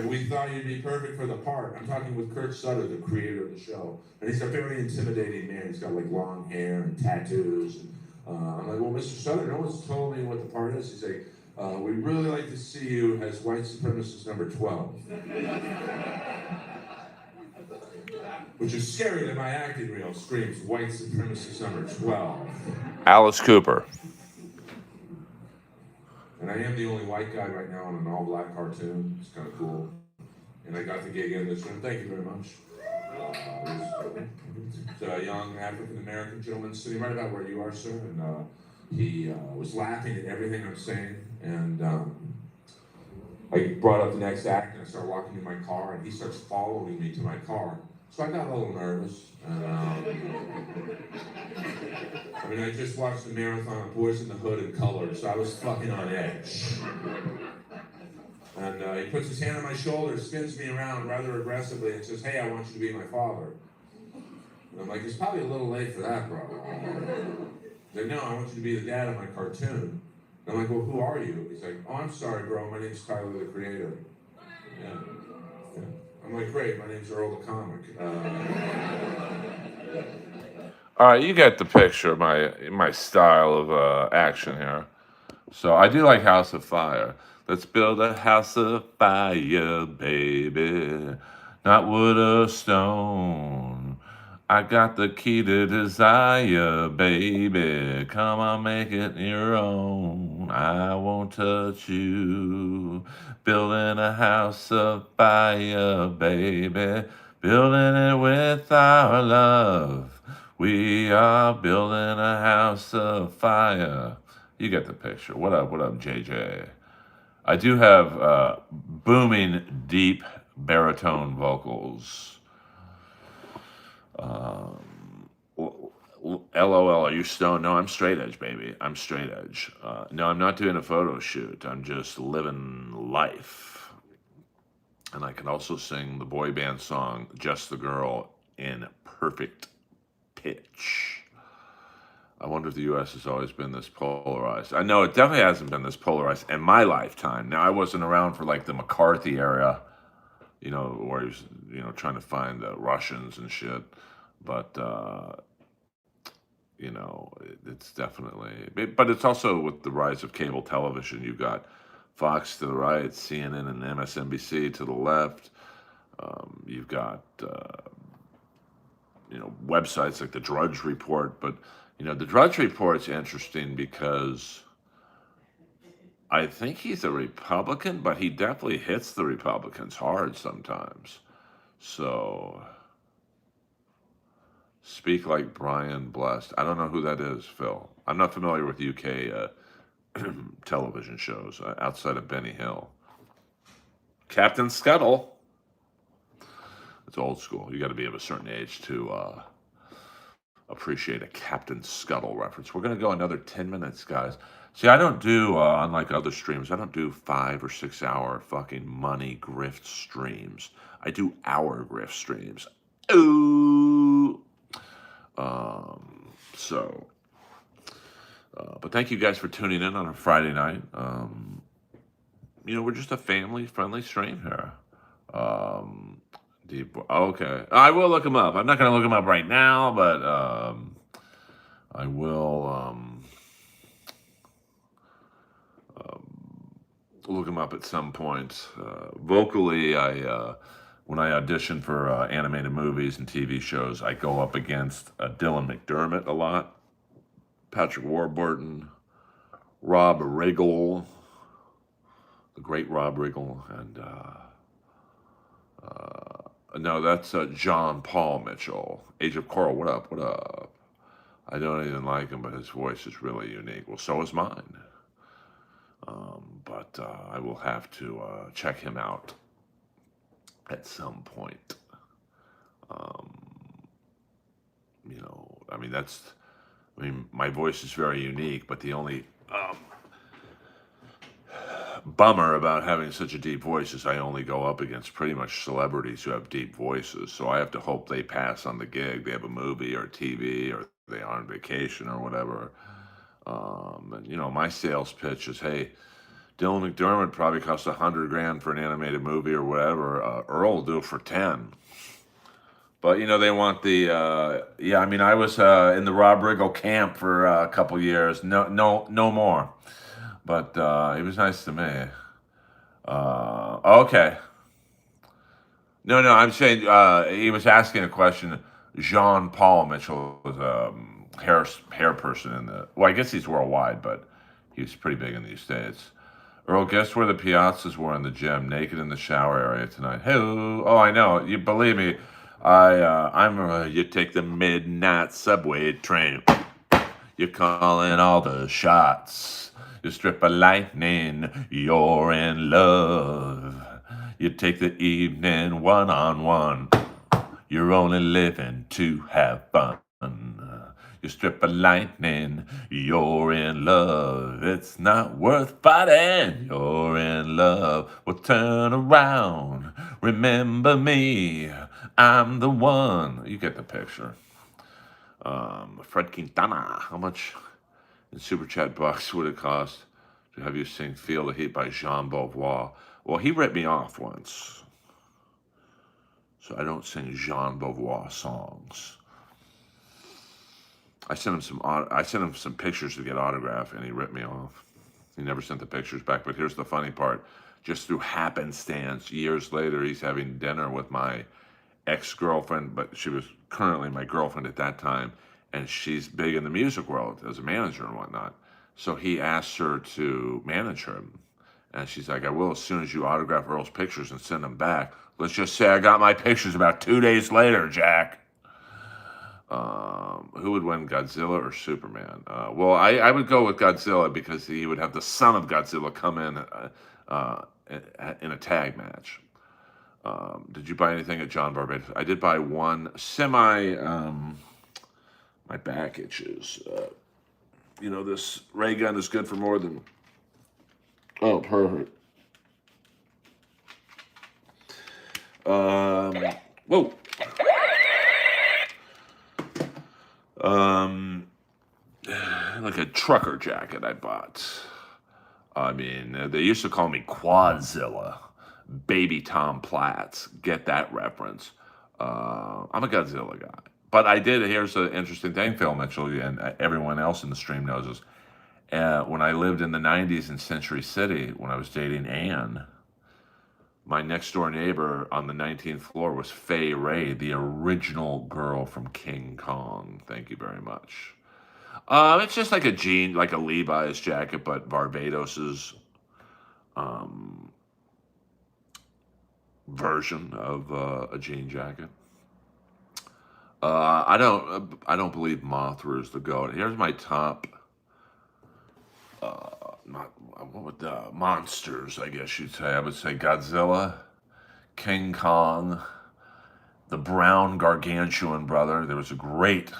We thought you'd be perfect for the part. I'm talking with Kurt Sutter, the creator of the show, and he's a very intimidating man. He's got like long hair and tattoos. And, I'm like, "Well, Mr. Sutter, no one's told me what the part is." He's like, "We'd really like to see you as white supremacist number 12." Which is scary that my acting reel screams white supremacist number 12. Alice Cooper. And I am the only white guy right now in an all-black cartoon. It's kind of cool. And I got the gig in this room. Thank you very much. It's a young African-American gentleman sitting right about where you are, sir. And he was laughing at everything I'm saying. And I brought up the next act, and I started walking to my car, and he starts following me to my car. So I got a little nervous. And, I mean, I just watched the marathon of Boys in the Hood in color, so I was fucking on edge. And he puts his hand on my shoulder, spins me around rather aggressively, and says, "Hey, I want you to be my father." And I'm like, "It's probably a little late for that, bro." He's like, "No, I want you to be the dad of my cartoon." And I'm like, "Well, who are you?" He's like, "Oh, I'm sorry, bro. My name's Tyler, the creator." Yeah. Yeah. I'm like, "Great, my name's Earl the comic." All right, you get the picture of my style of action here. So I do like House of Fire. Let's build a house of fire, baby, not wood or stone. I got the key to desire, baby. Come on, make it your own. I won't touch you. Building a house of fire, baby. Building it with our love. We are building a house of fire. You get the picture. What up, JJ? I do have booming, deep baritone vocals. LOL, are you stoned? No, I'm straight edge, baby. I'm straight edge. No, I'm not doing a photo shoot. I'm just living life. And I can also sing the boy band song, Just the Girl, in perfect pitch. I wonder if the U.S. has always been this polarized. I know it definitely hasn't been this polarized in my lifetime. Now, I wasn't around for like the McCarthy era, where he was, trying to find the Russians and shit. But, it's definitely, but it's also with the rise of cable television. You've got Fox to the right, CNN and MSNBC to the left. You've got, websites like the Drudge Report. But, the Drudge Report's interesting because I think he's a Republican, but he definitely hits the Republicans hard sometimes. So, Speak Like Brian Blessed. I don't know who that is, Phil. I'm not familiar with UK television shows outside of Benny Hill. Captain Scuttle. It's old school. You got to be of a certain age to appreciate a Captain Scuttle reference. We're going to go another 10 minutes, guys. See, I don't do, unlike other streams, I don't do 5 or 6 hour fucking money grift streams. I do hour grift streams. Ooh. But thank you guys for tuning in on a Friday night. We're just a family-friendly stream here. Okay. I will look them up. I'm not going to look them up right now, but I will look them up at some point. Vocally, when I audition for animated movies and TV shows, I go up against Dylan McDermott a lot, Patrick Warburton, Rob Riggle, the great Rob Riggle, and no, that's John Paul Mitchell. Age of Coral, what up, what up? I don't even like him, but his voice is really unique. Well, so is mine. But I will have to check him out at some point. My voice is very unique, but the only bummer about having such a deep voice is I only go up against pretty much celebrities who have deep voices. So I have to hope they pass on the gig. They have a movie or TV or they are on vacation or whatever. And you know, my sales pitch is, hey, Dylan McDermott probably costs $100,000 for an animated movie or whatever. Earl will do it for 10. But you know, they want the yeah. I mean, I was in the Rob Riggle camp for a couple years. No more. But he was nice to me. Okay. No. I'm saying he was asking a question. Jean Paul Mitchell was a hair person in the. Well, I guess he's worldwide, but he's pretty big in these states. Earl, guess where the piazzas were in the gym? Naked in the shower area tonight. Hey, oh, I know. You believe me? I'm. You take the midnight subway train. You're calling all the shots. You strip a lightning. You're in love. You take the evening one on one. You're only living to have fun. You strip a lightning, you're in love. It's not worth fighting, you're in love. Well, turn around, remember me. I'm the one. You get the picture. Fred Quintana, how much in Super Chat bucks would it cost to have you sing Feel the Heat by Jean Beauvoir? Well, he ripped me off once, so I don't sing Jean Beauvoir songs. I sent him some pictures to get autograph, and he ripped me off. He never sent the pictures back. But here's the funny part: just through happenstance, years later, he's having dinner with my ex-girlfriend, but she was currently my girlfriend at that time, and she's big in the music world as a manager and whatnot. So he asked her to manage him, and she's like, "I will as soon as you autograph Earl's pictures and send them back." Let's just say I got my pictures about 2 days later, Jack. Who would win, Godzilla or Superman? Well, I would go with Godzilla because he would have the son of Godzilla come uh, in a tag match. Did you buy anything at John Barbados? I did buy one semi. My back itches. You know, this ray gun is good for more than. Oh, perfect. Whoa. Um, like a trucker jacket I bought. I mean, they used to call me Quadzilla, Baby Tom Platts. Get that reference? I'm a Godzilla guy, but I did. Here's the interesting thing, Phil Mitchell, and everyone else in the stream knows this. When I lived in the '90s in Century City, when I was dating Anne, my next door neighbor on the 19th floor was Fay Ray, the original girl from King Kong. Thank you very much. It's just like a jean, like a Levi's jacket, but Barbados's um, version of a jean jacket. I don't believe Mothra is the goat. Here's my top. Not what would the monsters? I guess you'd say. I would say Godzilla, King Kong, the Brown Gargantuan brother. There was a great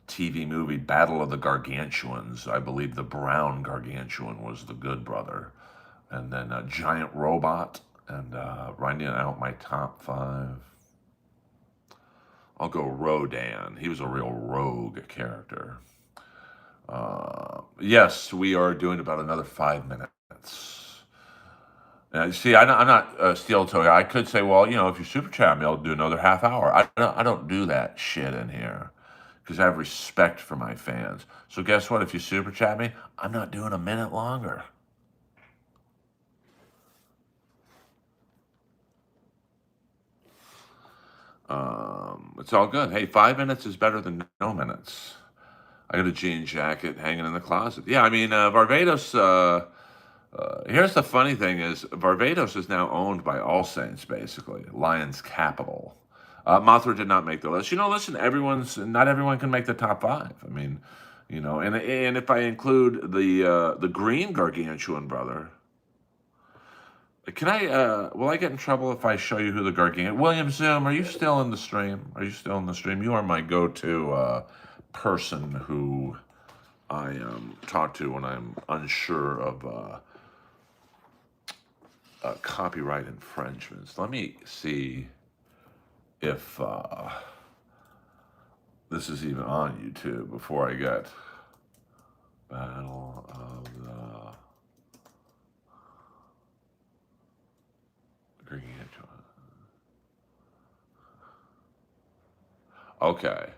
TV movie, Battle of the Gargantuans. I believe the Brown Gargantuan was the good brother. And then a giant robot. And writing out my top 5. I'll go Rodan. He was a real rogue character. Yes, we are doing about another 5 minutes. See, I'm not steel toe. I could say, well, you know, if you super chat me, I'll do another half hour. I don't do that shit in here because I have respect for my fans. So guess what? If you super chat me, I'm not doing a minute longer. It's all good. Hey, 5 minutes is better than no minutes. I got a jean jacket hanging in the closet. Yeah, I mean, Barbados. Here's the funny thing: is Barbados is now owned by All Saints, basically Lions Capital. Mothra did not make the list. You know, listen, not everyone can make the top 5. I mean, you know, and if I include the Green Gargantuan brother, can I? Will I get in trouble if I show you who the Gargantuan? William Zoom, are you still in the stream? Are you still in the stream? You are my go-to person who I talk to when I'm unsure of copyright infringements. Let me see if this is even on YouTube before I get Battle of the Gargantuan. Okay.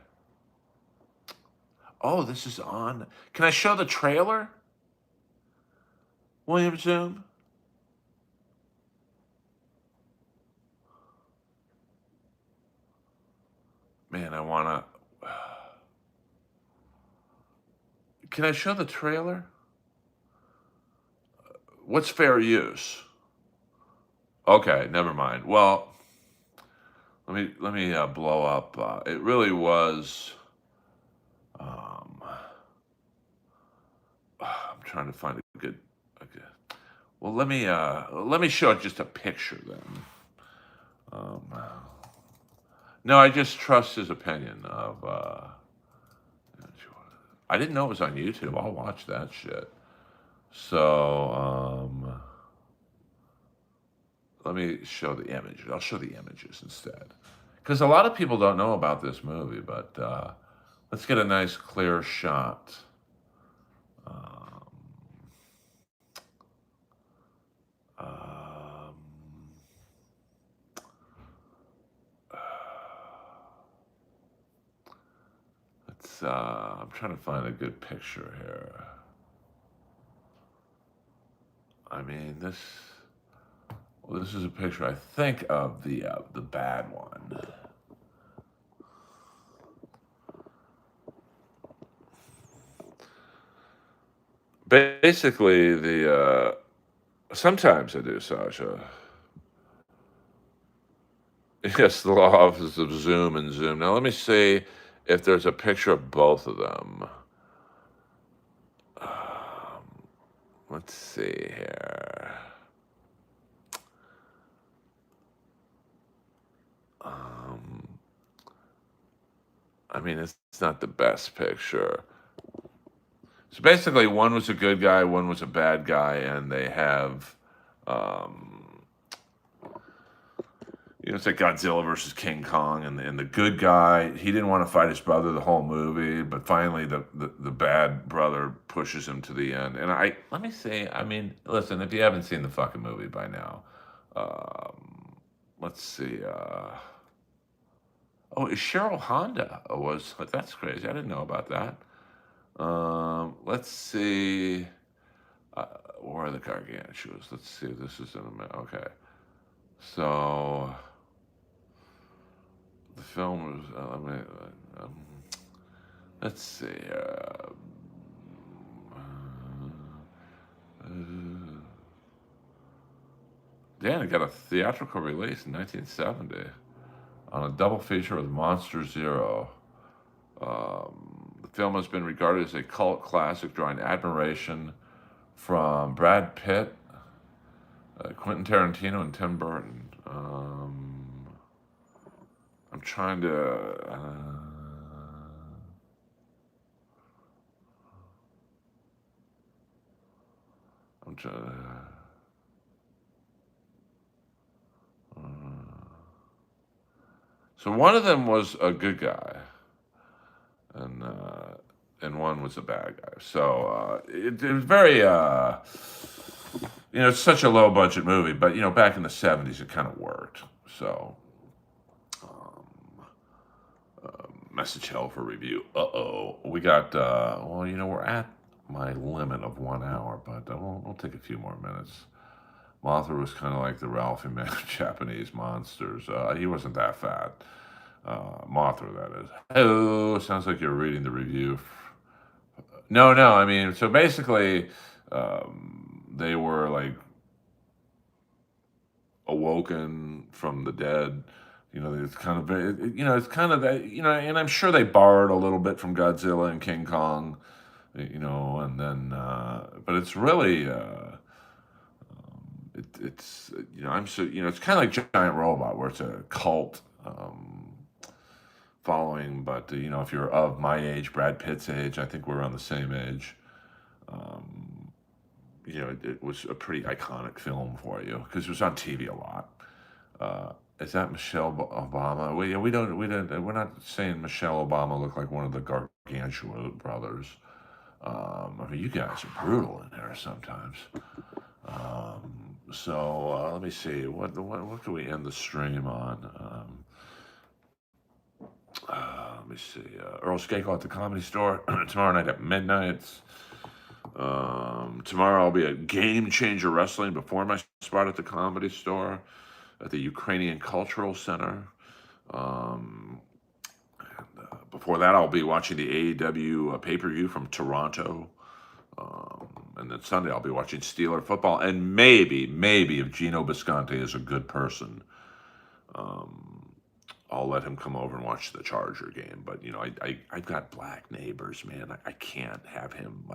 Oh, this is on. Can I show the trailer? William Zoom? Man, I wanna. Can I show the trailer? What's fair use? Okay, never mind. Well, let me blow up. It really was. Um, I'm trying to find a good. Okay. Well, let me show just a picture then. Um, no, I just trust his opinion of. I didn't know it was on YouTube. I'll watch that shit. So let me show the images. I'll show the images instead, because a lot of people don't know about this movie. But let's get a nice clear shot. Um, um, let's. I'm trying to find a good picture here. I mean, this. Well, this is a picture, I think, of the bad one. Basically, the sometimes I do, Sasha. Yes, the law office of Zoom and Zoom. Now let me see if there's a picture of both of them. Let's see here. Um, I mean, it's not the best picture. So basically, one was a good guy, one was a bad guy, and they have, um, it's like Godzilla versus King Kong, and the good guy, he didn't want to fight his brother the whole movie, but finally the bad brother pushes him to the end. And let me say, I mean, listen, if you haven't seen the fucking movie by now, let's see. Oh, it's Cheryl Honda that's crazy. I didn't know about that. Let's see. Uh, where are the gargantuas? Let's see. This is in a minute. Okay. So the film was. Let's see. Dan, it got a theatrical release in 1970 on a double feature with Monster Zero. The film has been regarded as a cult classic, drawing admiration from Brad Pitt, Quentin Tarantino, and Tim Burton. I'm trying to. I'm trying. So one of them was a good guy, and one was a bad guy. So it was very. It's such a low budget movie, but back in the '70s, it kind of worked. So, message hell for review. We got. We're at my limit of 1 hour, but we'll take a few more minutes. Mothra was kind of like the Ralphie Man of Japanese monsters. He wasn't that fat. Mothra, that is. Oh, sounds like you're reading the review. No. I mean, so basically, they were like awoken from the dead. It's kind of it's kind of that. And I'm sure they borrowed a little bit from Godzilla and King Kong. And then, but it's really. It's I'm so it's kind of like Giant Robot, where it's a cult following. But if you're of my age, Brad Pitt's age, I think we're around the same age. It was a pretty iconic film for you because it was on TV a lot. Is that Michelle Obama? We're not saying Michelle Obama looked like one of the Gargantua brothers. I mean, you guys are brutal in there sometimes. So let me see. What can we end the stream on? Let me see. Earl Skakel at the Comedy Store tomorrow night at midnight. Tomorrow I'll be at Game Changer Wrestling before my spot at the Comedy Store at the Ukrainian Cultural Center. Before that, I'll be watching the AEW pay-per-view from Toronto. And then Sunday, I'll be watching Steeler football. And maybe, if Gino Bisconte is a good person, I'll let him come over and watch the Charger game. But, I've got black neighbors, man. I can't have him,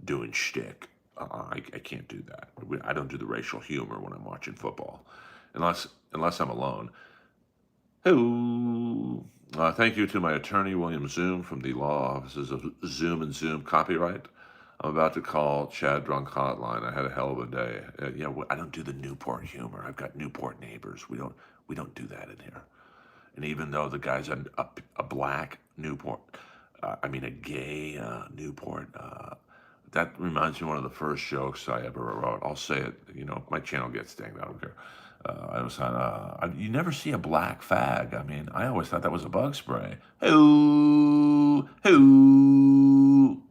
doing shtick. I can't do that. I don't do the racial humor when I'm watching football. Unless I'm alone. Hello. Thank you to my attorney, William Zoom, from the law offices of Zoom and Zoom Copyright. I'm about to call Chad Drunk Hotline. I had a hell of a day. I don't do the Newport humor. I've got Newport neighbors. We don't do that in here. And even though the guy's a black Newport, a gay Newport, that reminds me of one of the first jokes I ever wrote. I'll say it. My channel gets dinged. I don't care. I was on. You never see a black fag. I always thought that was a bug spray. Hoo, hoo.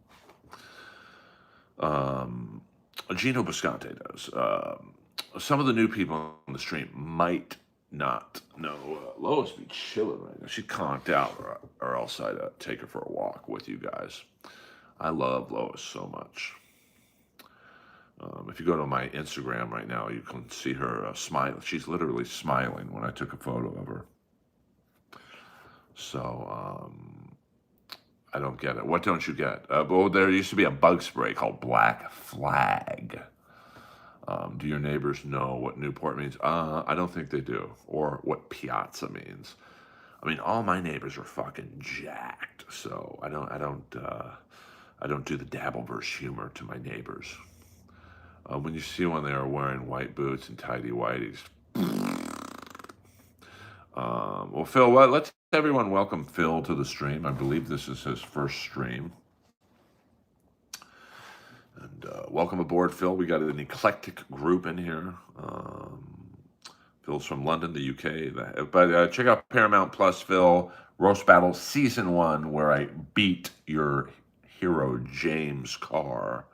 Gino Bisconte does. Some of the new people on the stream might not know. Lois be chilling right now. She conked out, or else I'd take her for a walk with you guys. I love Lois so much. If you go to my Instagram right now, you can see her smile. She's literally smiling when I took a photo of her. So, I don't get it. What don't you get? There used to be a bug spray called Black Flag. Do your neighbors know what Newport means? I don't think they do. Or what Piazza means. All my neighbors are fucking jacked. So I don't do the Dabbleverse humor to my neighbors. When you see when they are wearing white boots and tidy whities. Well, Phil, let's everyone welcome Phil to the stream. I believe this is his first stream. And welcome aboard, Phil. We got an eclectic group in here. Phil's from London, the UK. But check out Paramount Plus, Phil. Roast Battle Season 1, where I beat your hero, James Carr.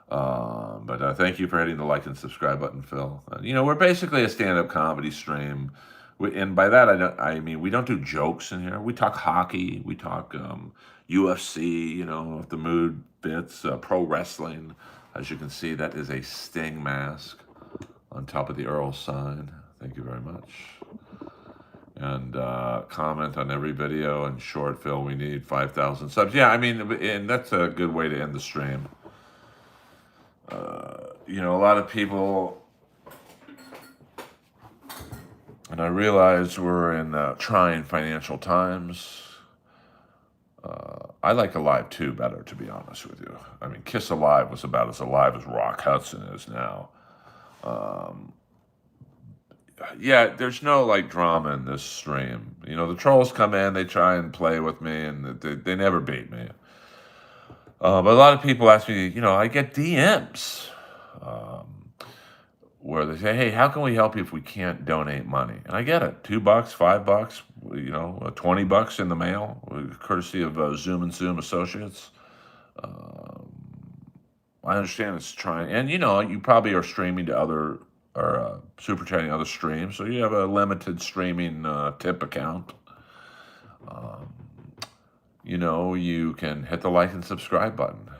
But thank you for hitting the like and subscribe button, Phil. We're basically a stand-up comedy stream. And by that, we don't do jokes in here. We talk hockey. We talk UFC, if the mood fits. Pro wrestling. As you can see, that is a Sting mask on top of the Earl sign. Thank you very much. And comment on every video. And short, Phil, we need 5,000 subs. Yeah, and that's a good way to end the stream. A lot of people, and I realize we're in trying financial times. I like Alive 2 better, to be honest with you. Kiss Alive was about as alive as Rock Hudson is now. There's no drama in this stream. The trolls come in, they try and play with me, and they never beat me. But a lot of people ask me, I get DMs where they say, hey, how can we help you if we can't donate money? And I get it. $2, $5, $20 in the mail, courtesy of Zoom and Zoom Associates. I understand it's trying. And, you probably are streaming to other, or super chatting other streams. So you have a limited streaming tip account. You can hit the like and subscribe button.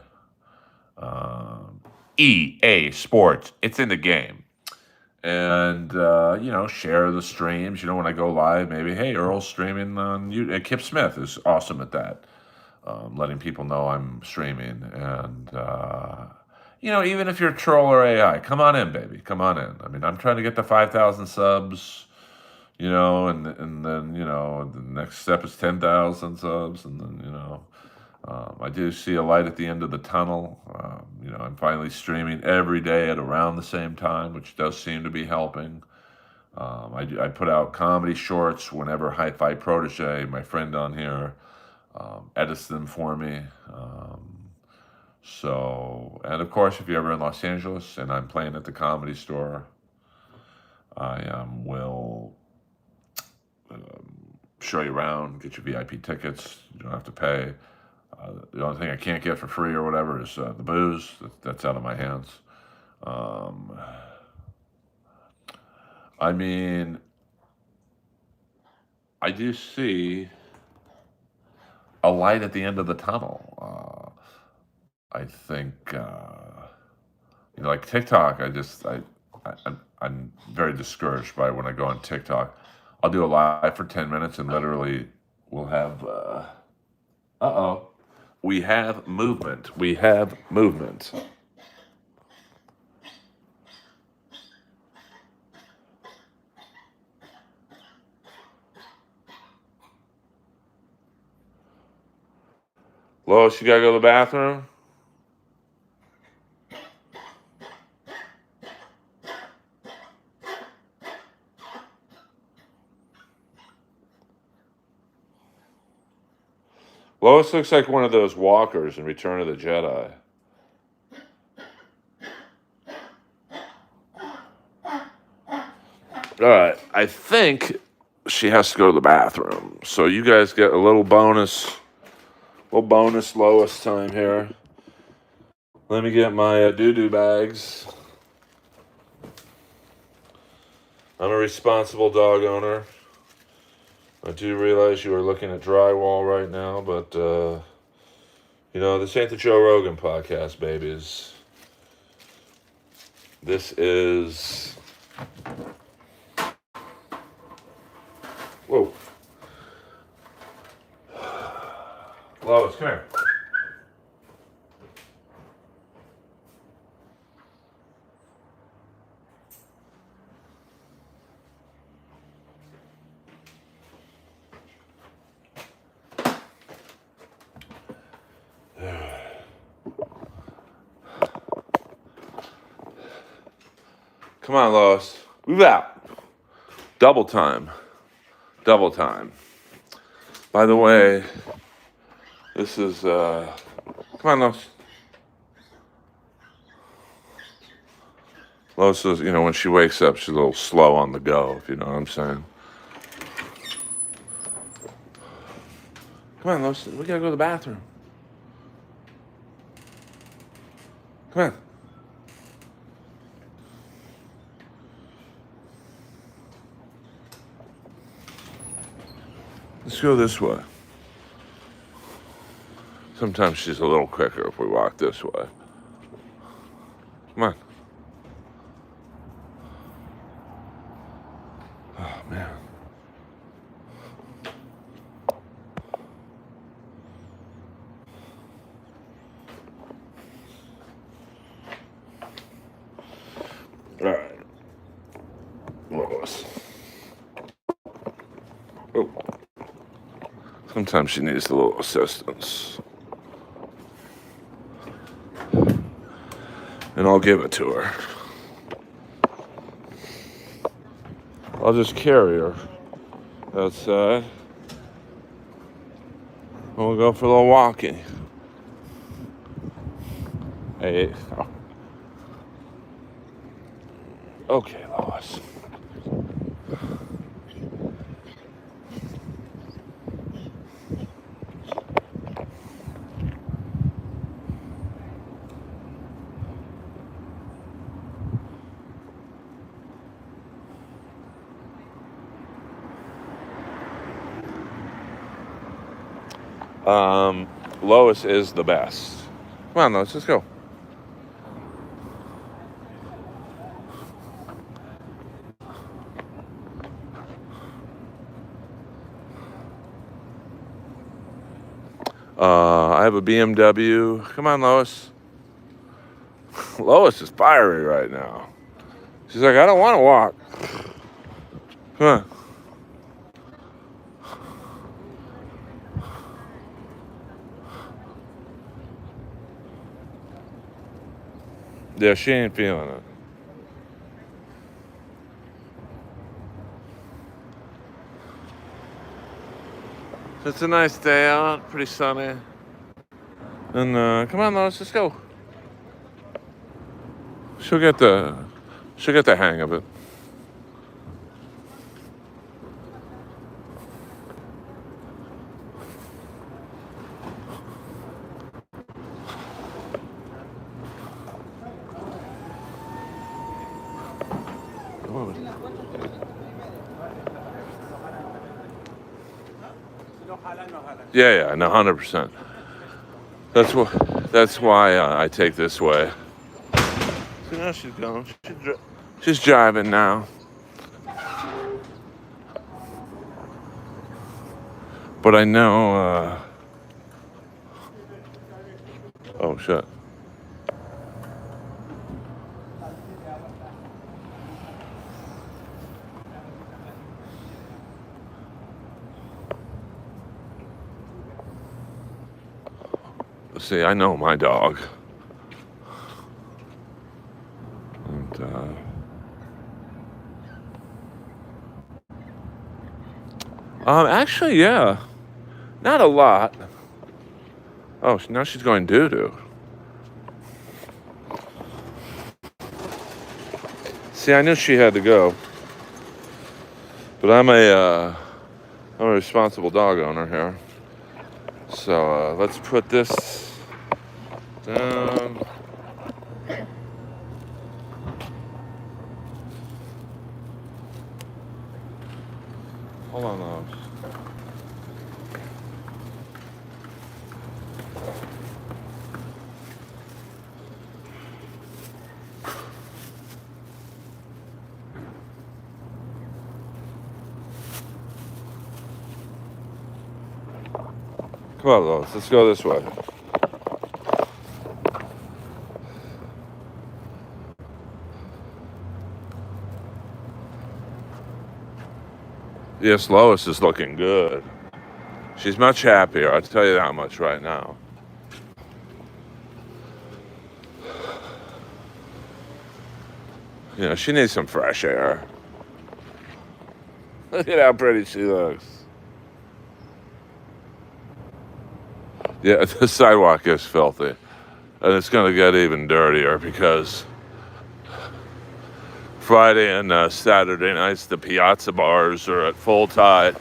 EA Sports, it's in the game. And, share the streams. When I go live, maybe, hey, Earl's streaming on YouTube. Kip Smith is awesome at that. Letting people know I'm streaming. And, even if you're a troll or AI, come on in, baby. Come on in. I'm trying to get to 5,000 subs. And then, the next step is 10,000 subs, and then, I do see a light at the end of the tunnel. I'm finally streaming every day at around the same time, which does seem to be helping. I put out comedy shorts whenever Hi-Fi Protege, my friend on here, edits them for me. So, and of course, if you're ever in Los Angeles and I'm playing at the Comedy Store, I will show you around, get you VIP tickets. You don't have to pay. The only thing I can't get for free or whatever is the booze. That's out of my hands. Um, I mean, I do see a light at the end of the tunnel. I think, like TikTok, I'm very discouraged by when I go on TikTok. I'll do a live for 10 minutes and literally we'll have, uh-oh, we have movement. We have movement. Lois, you gotta go to the bathroom? Lois looks like one of those walkers in Return of the Jedi. All right, I think she has to go to the bathroom. So you guys get a little bonus Lois time here. Let me get my doo-doo bags. I'm a responsible dog owner. I do realize you are looking at drywall right now, but, this ain't the Joe Rogan podcast, babies. This is... Whoa. Lois, come here. Come on, Lois. Move out. Double time. Double time. By the way, this is, come on, Lois. Lois is, when she wakes up, she's a little slow on the go, if you know what I'm saying. Come on, Lois. We gotta go to the bathroom. Come on. Let's go this way. Sometimes she's a little quicker if we walk this way. Come on. Oh, man. All right. Lois. Oh. Sometimes she needs a little assistance. And I'll give it to her. I'll just carry her outside. And we'll go for a little walking. Hey. Okay, Lois. Lois is the best. Come on, Lois, let's go. I have a BMW. Come on, Lois. Lois is fiery right now. She's like, I don't want to walk. Come on. Yeah, she ain't feeling it. It's a nice day out, pretty sunny. And come on, Lois, let's go. She'll get the hang of it. Yeah, no, 100%. That's why I take this way. So now she's going. She's driving now. But I know. Oh shit. See, I know my dog. And, actually, yeah. Not a lot. Oh, now she's going doo-doo. See, I knew she had to go. But I'm a responsible dog owner here. So let's put this down. Hold on, Lois. Come on, Lois. Let's go this way. Yes, Lois is looking good. She's much happier, I'll tell you that much right now. You know, she needs some fresh air. Look at how pretty she looks. Yeah, the sidewalk is filthy. And it's going to get even dirtier because Friday and Saturday nights, the piazza bars are at full tide.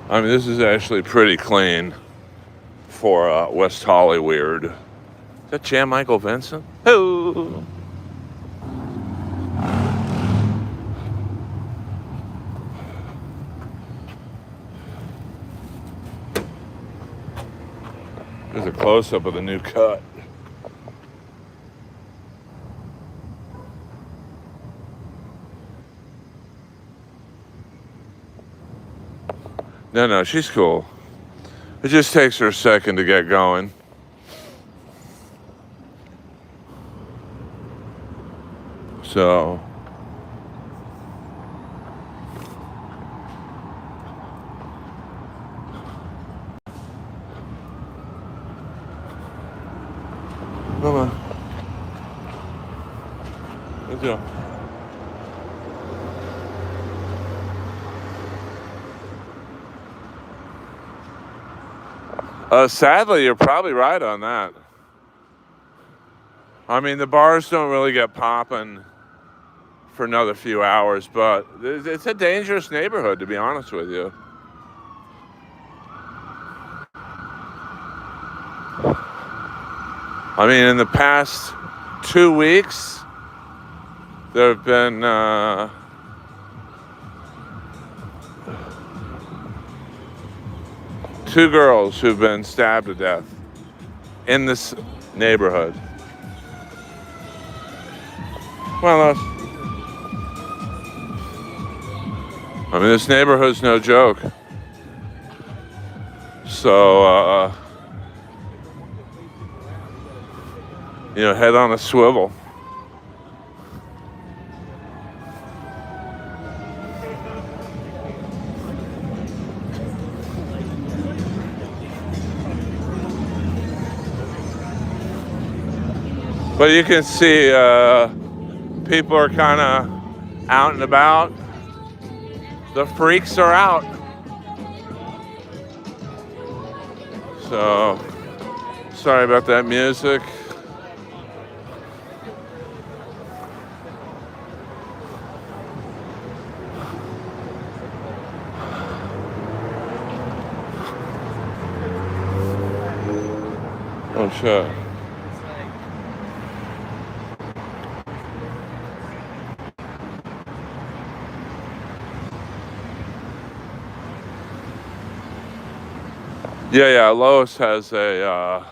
I mean, this is actually pretty clean for West Hollywood. Is that Jan Michael Vincent? Ooh. There's a close-up of the new cut. No, she's cool. It just takes her a second to get going. So, come on. Let's go. Sadly, you're probably right on that. I mean, the bars don't really get popping for another few hours, but it's a dangerous neighborhood, to be honest with you. I mean, in the past 2 weeks, there have been two girls who've been stabbed to death in this neighborhood. Well, I mean, this neighborhood's no joke. So, you know, head on a swivel. But you can see people are kind of out and about. The freaks are out. So, sorry about that music. Oh, shit. Yeah, Lois has a,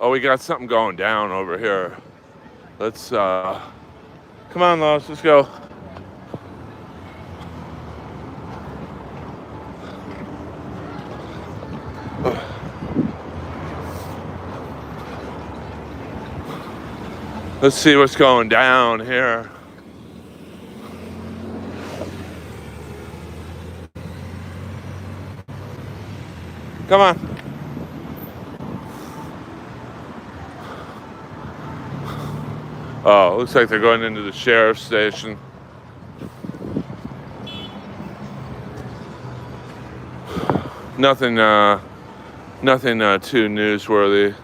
oh, we got something going down over here. Let's, come on, Lois, let's go. Let's see what's going down here. Come on. Oh, looks like they're going into the sheriff's station. Nothing too newsworthy.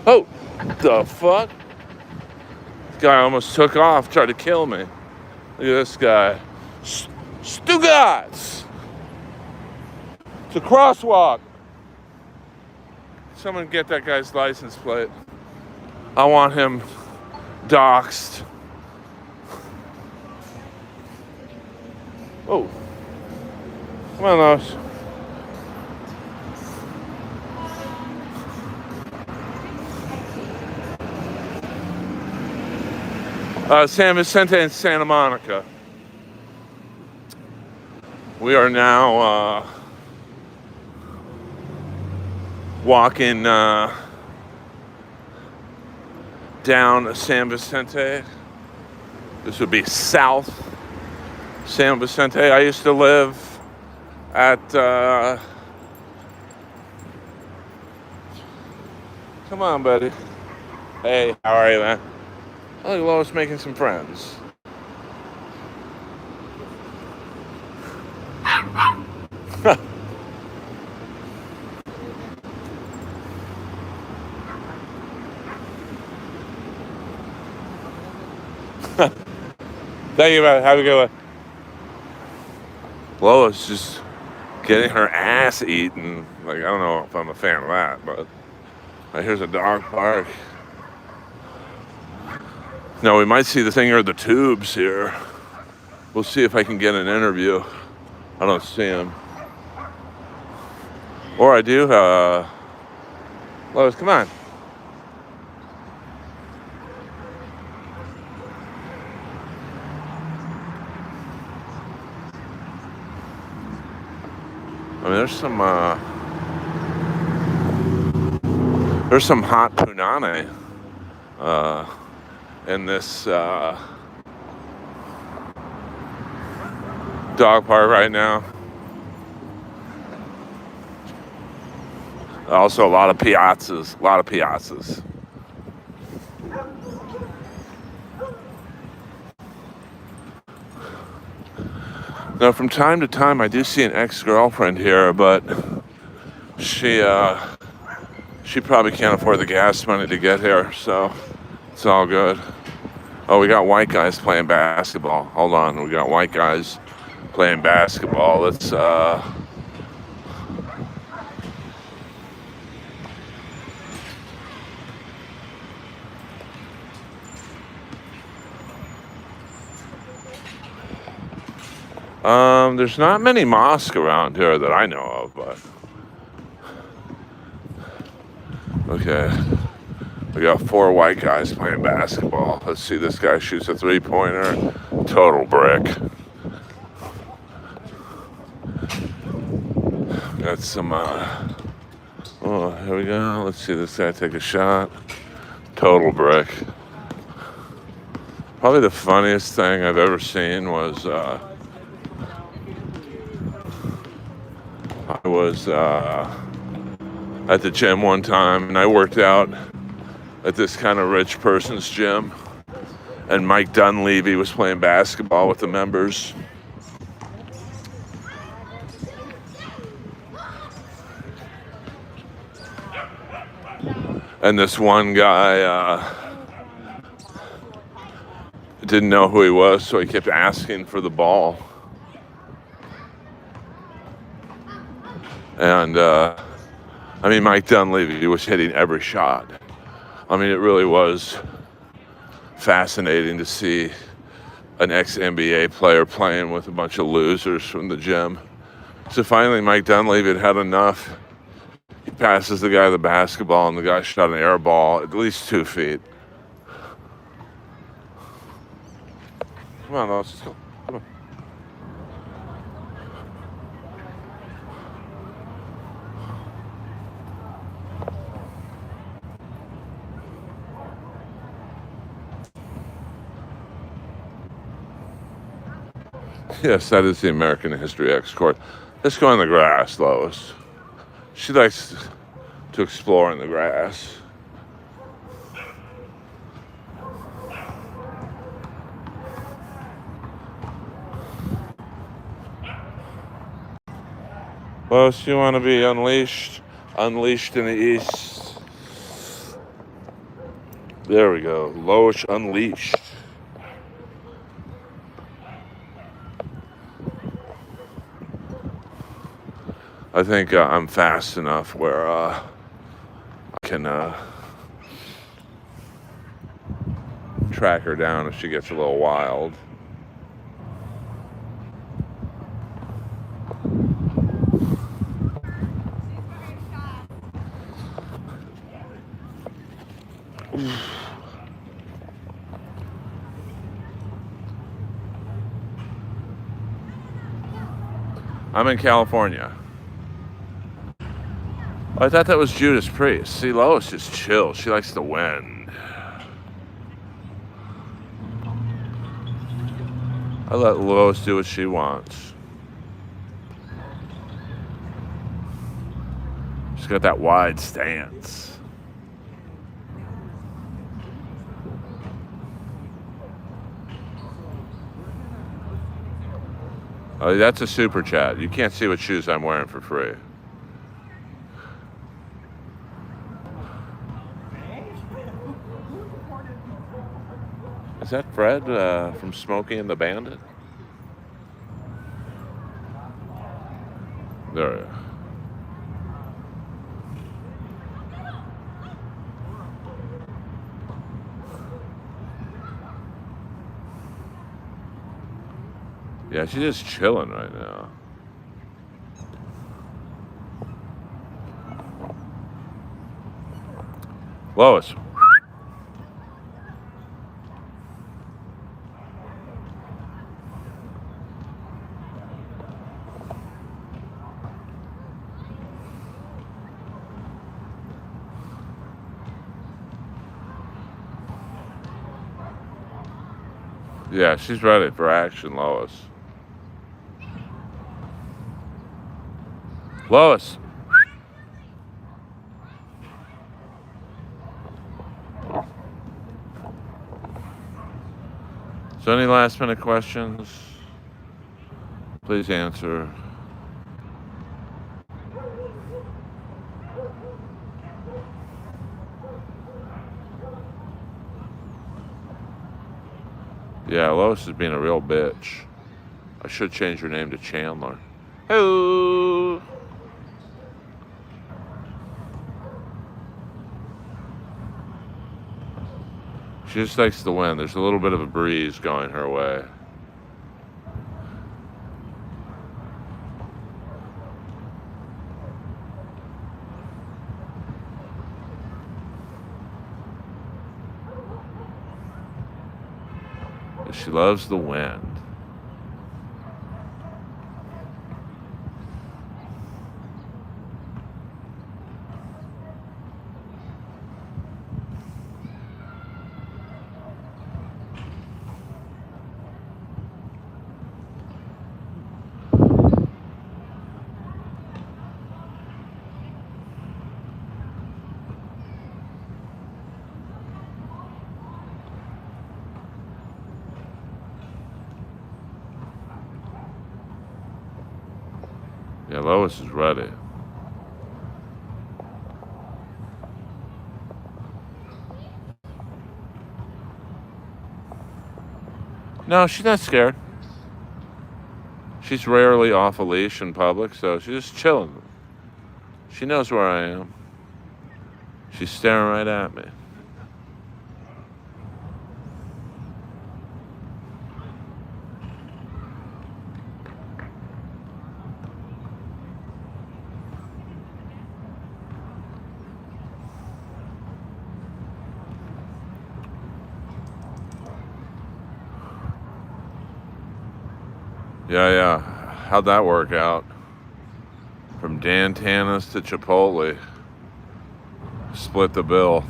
Oh, the fuck? This guy almost took off, tried to kill me. Look at this guy. Stugatz! It's a crosswalk. Someone get that guy's license plate. I want him doxxed. Oh. Come on, Lois. San Vicente and Santa Monica. We are now walking down San Vicente. This would be South San Vicente. I used to live at come on, buddy. Hey, how are you, man? Oh, look, Lois making some friends. Thank you, man. Have a good one. Lois just getting her ass eaten. Like, I don't know if I'm a fan of that, but here's a dog park. Now, we might see the thing or the tubes here. We'll see if I can get an interview. I don't see him. Or I do. Lois, come on. I mean, there's some hot punani in this dog park right now. Also, a lot of piazzas. Now, from time to time, I do see an ex-girlfriend here, but she probably can't afford the gas money to get here, so it's all good. Oh, we got white guys playing basketball. Hold on, we got white guys playing basketball. Let's there's not many mosques around here that I know of, but okay. We got 4 white guys playing basketball. Let's see, this guy shoots a 3-pointer. Total brick. Got some, oh, here we go. Let's see this guy take a shot. Total brick. Probably the funniest thing I've ever seen was, at the gym one time, and I worked out at this kind of rich person's gym, and Mike Dunleavy was playing basketball with the members. And this one guy didn't know who he was, so he kept asking for the ball. And I mean, Mike Dunleavy was hitting every shot. I mean, it really was fascinating to see an ex-NBA player playing with a bunch of losers from the gym. So finally, Mike Dunleavy had had enough. He passes the guy the basketball, and the guy shot an air ball at least 2 feet. Come on, let's go. Come on. Yes, that is the American History X court. Let's go on the grass, Lois. She likes to explore in the grass. Lois, you want to be unleashed? Unleashed in the east. There we go. Lois unleashed. I think I'm fast enough where I can track her down if she gets a little wild. I'm in California. I thought that was Judas Priest. See, Lois is chill. She likes the wind. I let Lois do what she wants. She's got that wide stance. Oh, that's a super chat. You can't see what shoes I'm wearing for free. Is that Fred from Smokey and the Bandit? There. Yeah, she's just chilling right now. Lois. Yeah, she's ready for action, Lois. Lois. So any last minute questions? Please answer. Yeah, Lois is being a real bitch. I should change her name to Chandler. Hello. She just likes the wind. There's a little bit of a breeze going her way. She loves the wind. Yeah, Lois is ready. No, she's not scared. She's rarely off a leash in public, so she's just chilling. She knows where I am. She's staring right at me. Yeah. How'd that work out? From Dantana's to Chipotle. Split the bill.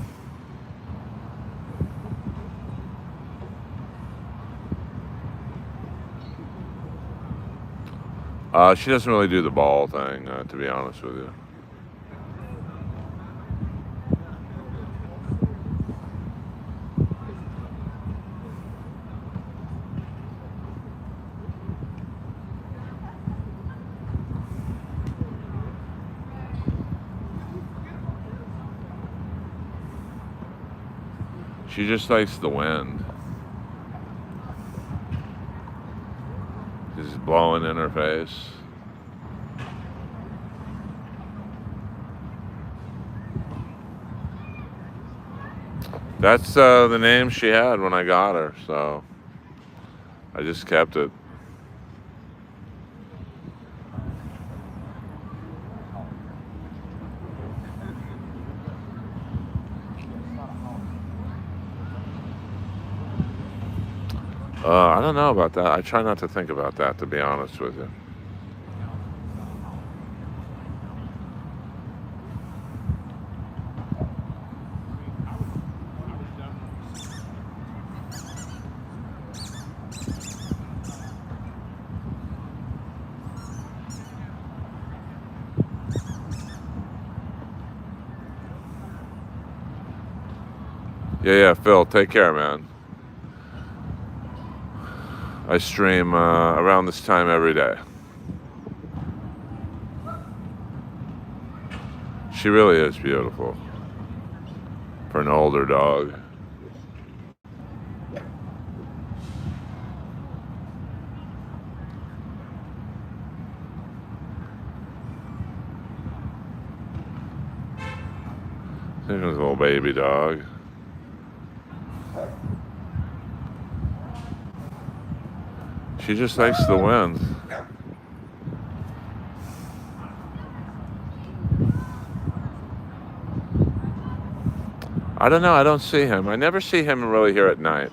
She doesn't really do the ball thing, to be honest with you. She just likes the wind. Just blowing in her face. That's the name she had when I got her, so I just kept it. I don't know about that. I try not to think about that, to be honest with you. Yeah, Phil, take care, man. I stream around this time every day. She really is beautiful for an older dog. There's a little baby dog. She just likes the wind. I don't know. I don't see him. I never see him really here at night.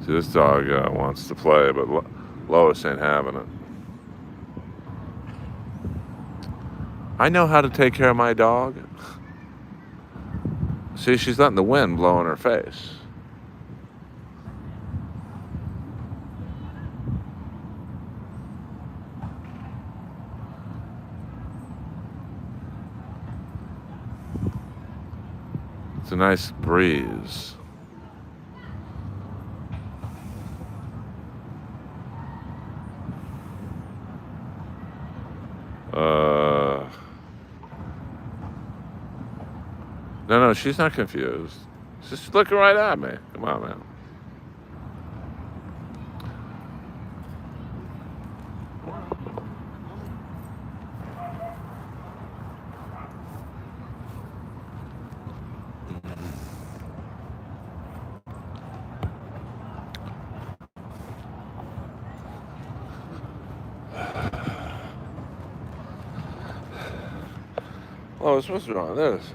See, this dog wants to play, but Lois ain't having it. I know how to take care of my dog. See, she's letting the wind blow in her face. It's a nice breeze. No, she's not confused. She's just looking right at me. Come on, man. Oh, what's wrong with this?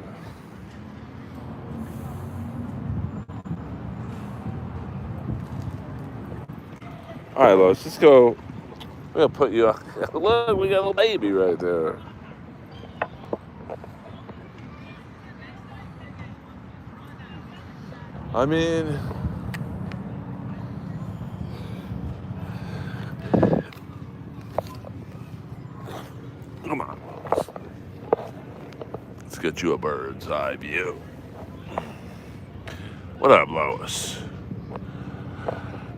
All right, Lois, let's go. We're gonna put you up. Look, we got a little baby right there. I mean, come on. Let's get you a bird's eye view. What up, Lois?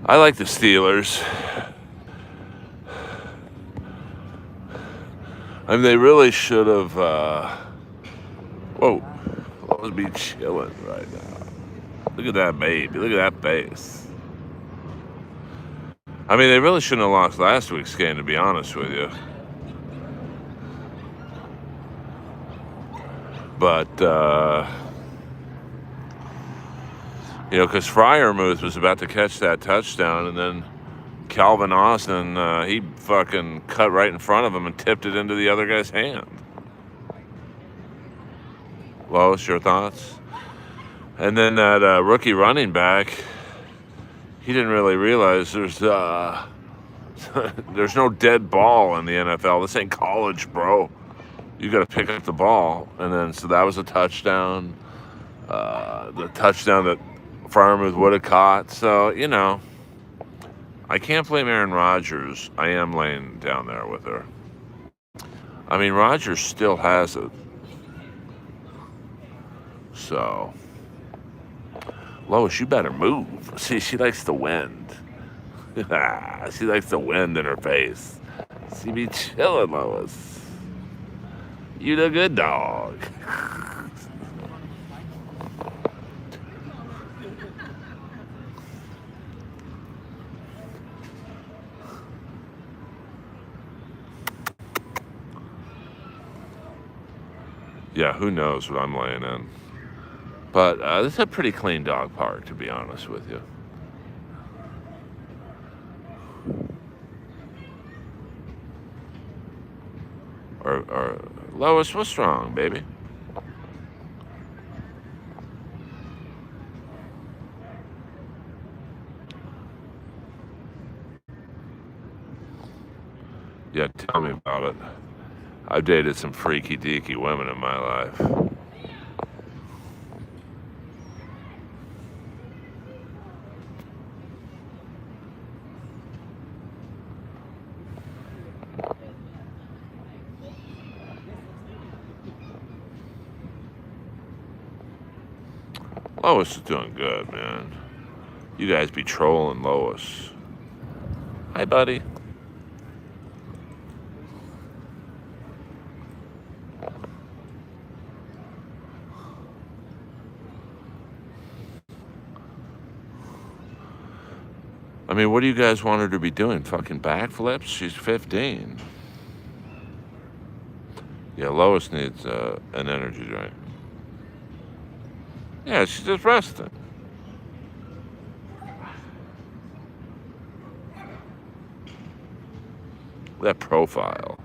I like the Steelers. I mean, they really should have. Whoa, Lois be chilling right now. Look at that baby. Look at that face. I mean, they really shouldn't have lost last week's game, to be honest with you. But, you know, because Freiermuth was about to catch that touchdown, and then Calvin Austin, he fucking cut right in front of him and tipped it into the other guy's hand. Lois, your thoughts? And then that rookie running back, he didn't really realize there's there's no dead ball in the NFL. This ain't college, bro. You got to pick up the ball. And then, so that was a touchdown. The touchdown that Freiermuth would have caught. So, you know, I can't blame Aaron Rodgers. I am laying down there with her. I mean, Rodgers still has it. So, Lois, you better move. See, she likes the wind. She likes the wind in her face. She be chilling, Lois. You the good dog. Yeah, who knows what I'm laying in. But this is a pretty clean dog park, to be honest with you. Or Lois, what's wrong, baby? Yeah, tell me about it. I've dated some freaky deaky women in my life. Lois is doing good, man. You guys be trolling Lois. Hi, buddy. I mean, what do you guys want her to be doing? Fucking backflips? She's 15. Yeah, Lois needs an energy drink. Yeah, she's just resting. That profile.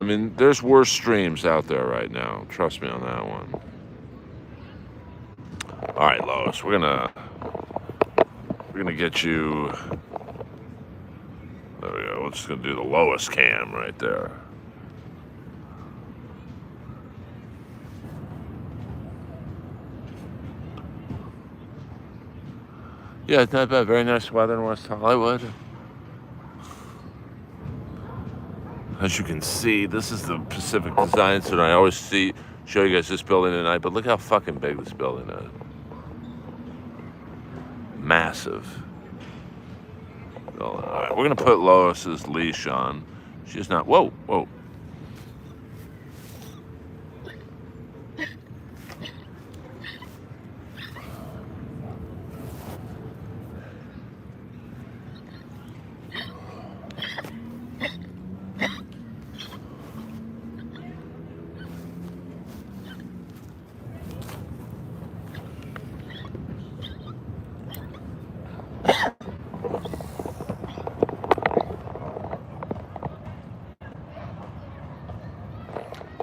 I mean, there's worse streams out there right now. Trust me on that one. All right, Lois, we're gonna get you. There we go. We're just gonna do the Lois cam right there. Yeah, it's not bad. Very nice weather in West Hollywood. As you can see, this is the Pacific Design Center. I always show you guys this building at night, but look how fucking big this building is. Massive. All right, we're gonna put Lois's leash on. She's not. Whoa, whoa.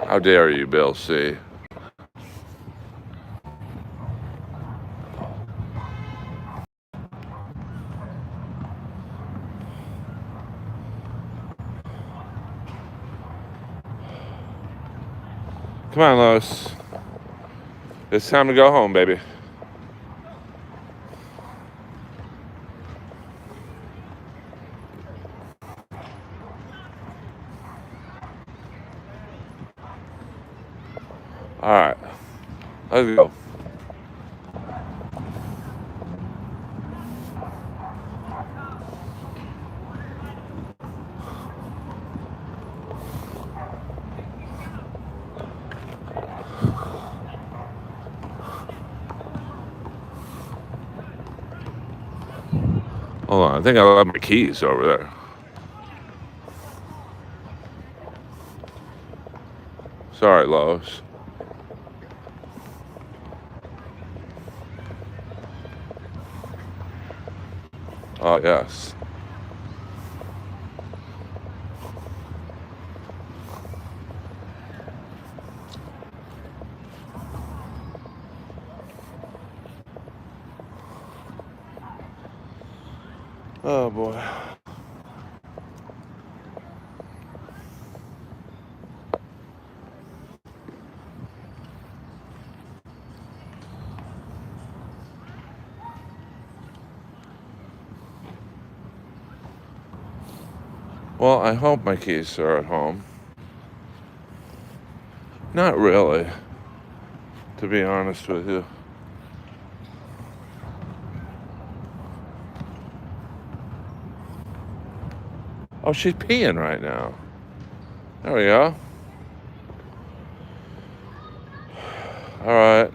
How dare you, Bill C? Come on, Lois. It's time to go home, baby. All right. Let's go. Hold on, I think I left my keys over there. Sorry, Lois. Oh, yes. Oh, boy. Well, I hope my keys are at home. Not really, to be honest with you. Oh, she's peeing right now. There we go. All right.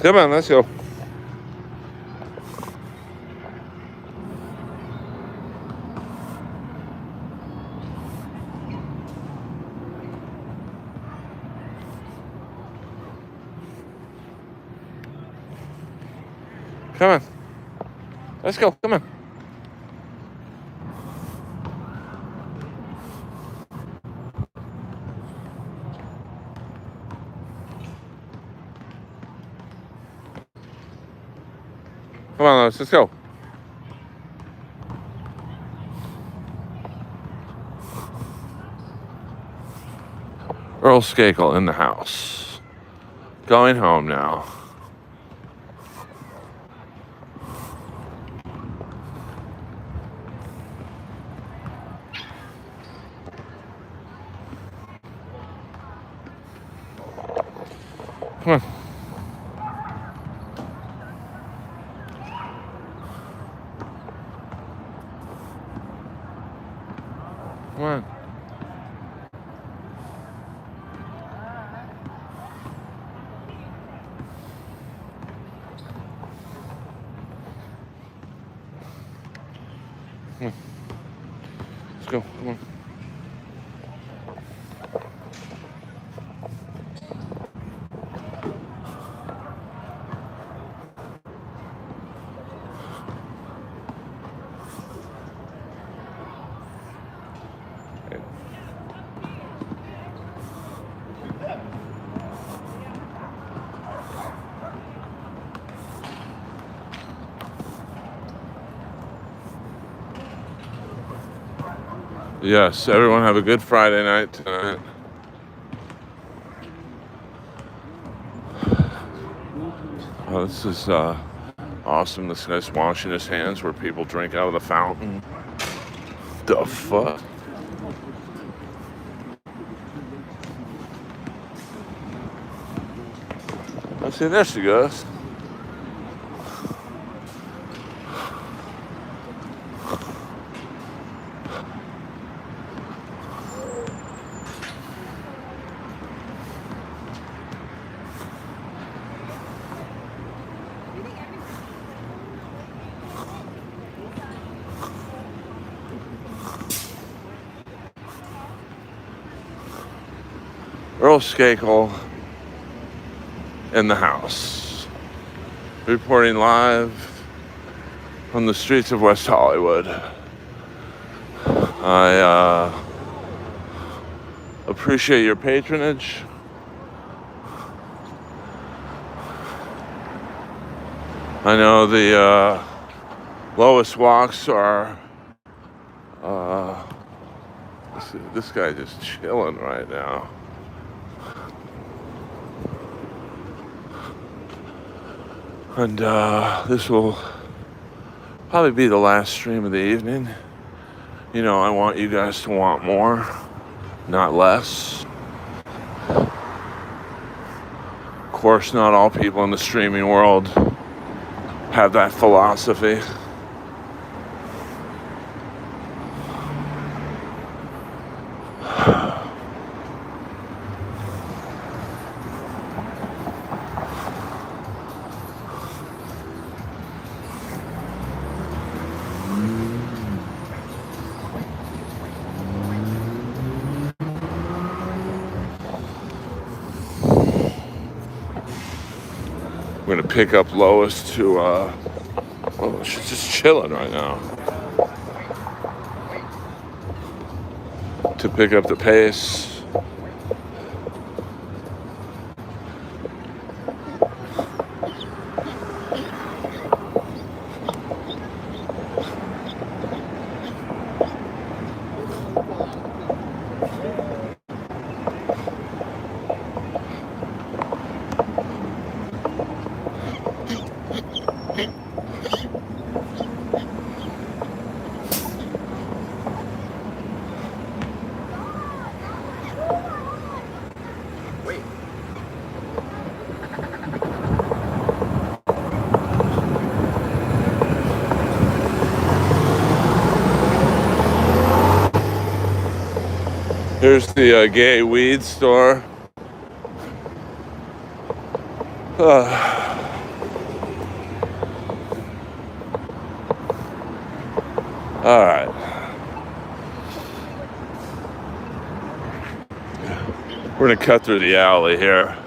Come on, let's go. Come on. Let's go. Come on. Come on, let's go. Earl Skakel in the house. Going home now. Come on. Come on. Come on. Let's go. Come on. Yes, everyone have a good Friday night tonight. Oh, this is awesome. This guy's washing his hands where people drink out of the fountain. The fuck? Oh, see, there she goes. Earl Skakel in the house. Reporting live on the streets of West Hollywood. I appreciate your patronage. I know the lowest walks are this guy just chilling right now. And this will probably be the last stream of the evening. You know, I want you guys to want more, not less. Of course, not all people in the streaming world have that philosophy. We're gonna pick up Lois to, oh, she's just chilling right now. To pick up the pace. Here's the gay weed store. All right. We're gonna cut through the alley here.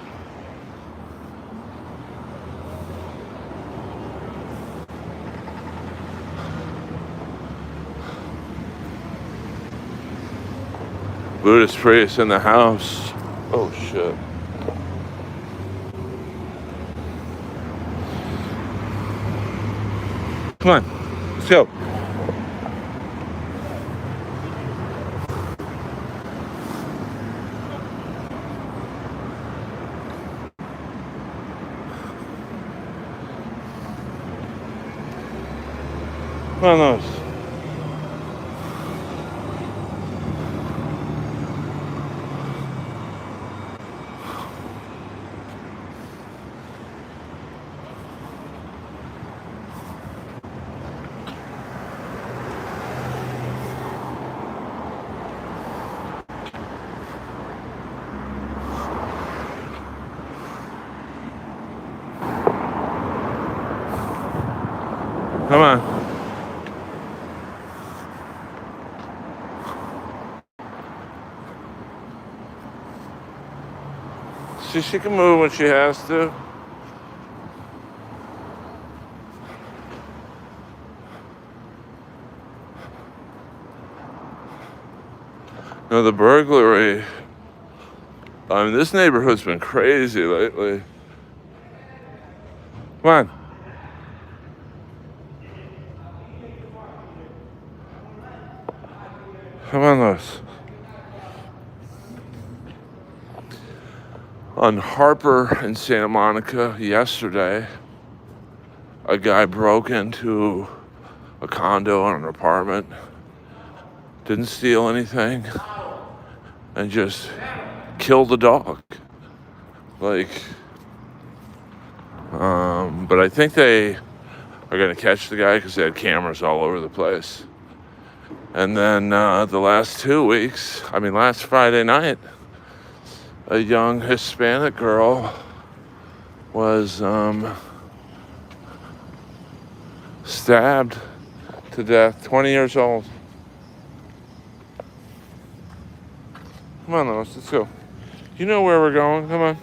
Buddhist priest in the house. Oh shit. Come on, let's go. Come on, Lois. Come on. She can move when she has to. No, the burglary. I mean, this neighborhood's been crazy lately. Come on. Come on, Lois. On Harper in Santa Monica yesterday, a guy broke into a condo and an apartment, didn't steal anything, and just killed the dog. Like, but I think they are gonna catch the guy because they had cameras all over the place. And then the last 2 weeks, last Friday night, a young Hispanic girl was stabbed to death, 20 years old. Come on, Lois, let's go. You know where we're going, come on.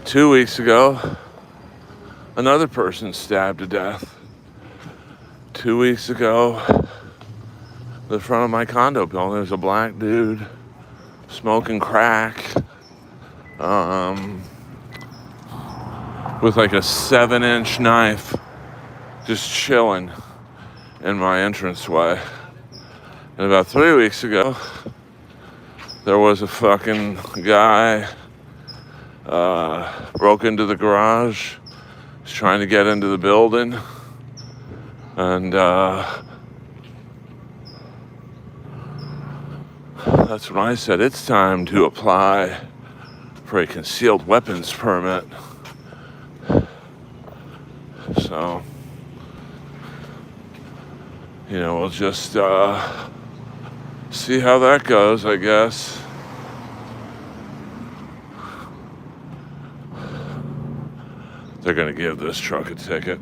2 weeks ago, another person stabbed to death 2 weeks ago. The front of my condo building, there's a black dude smoking crack, with like a 7-inch knife, just chilling in my entranceway. And about 3 weeks ago, there was a fucking guy broke into the garage, was trying to get into the building, and that's when I said it's time to apply for a concealed weapons permit. So, we'll just see how that goes, I guess. They're gonna give this truck a ticket.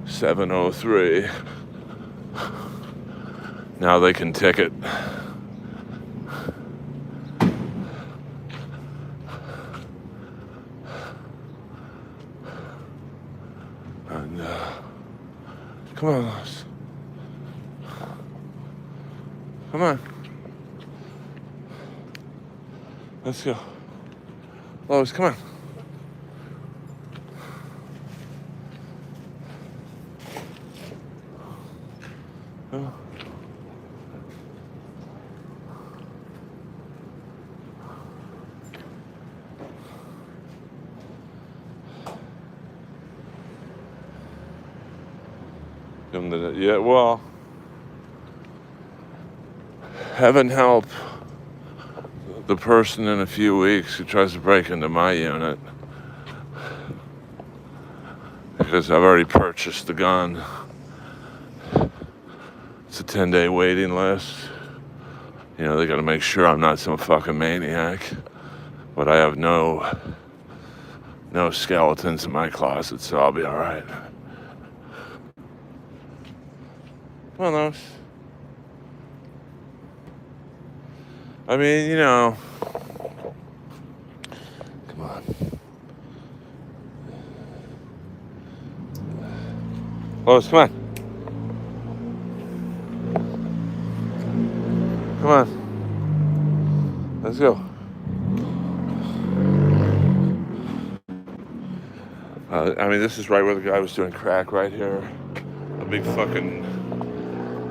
703. Now they can ticket. And come on, Lois. Come on. Let's go. Lois, come on. Oh. Yeah, well, heaven help the person in a few weeks who tries to break into my unit, because I've already purchased the gun. It's a 10-day waiting list. They gotta make sure I'm not some fucking maniac, but I have no skeletons in my closet, so I'll be all right. Come on, Lois. I mean, come on. Lois, come on. Come on. Let's go. This is right where the guy was doing crack, right here. A big fucking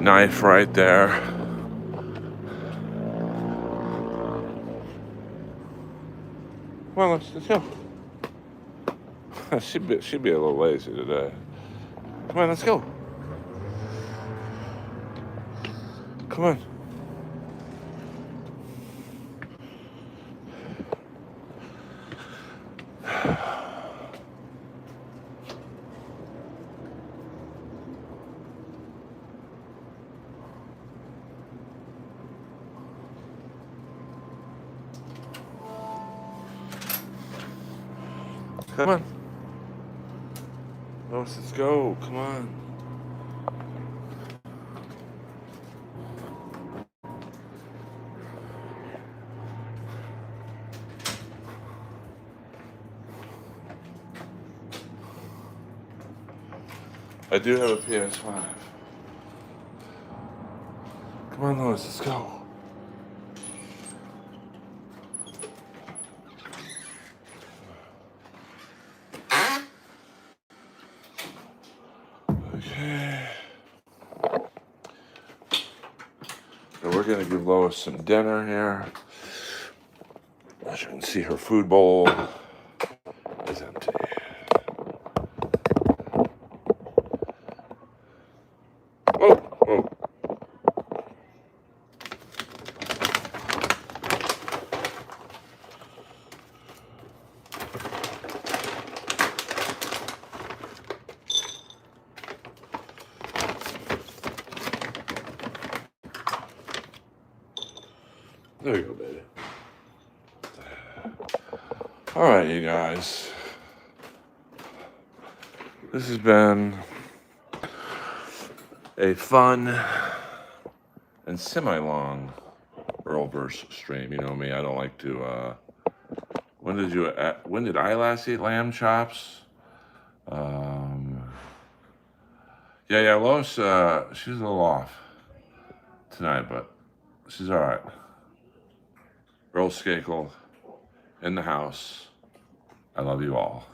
knife right there. Come on, let's go. She'd be a little lazy today. Come on, let's go. Come on. Come on. Let's go. Come on. I do have a PS5. Come on, Lois, let's go. Okay. So we're gonna give Lois some dinner here. As you can see, her food bowl is empty. Oh. There you go, baby. All right, you guys. This has been a fun and semi-long Earlverse stream. You know me, I don't like to, when did I last eat lamb chops? Yeah, Lois, she's a little off tonight, but she's all right. Earl Skakel in the house. I love you all.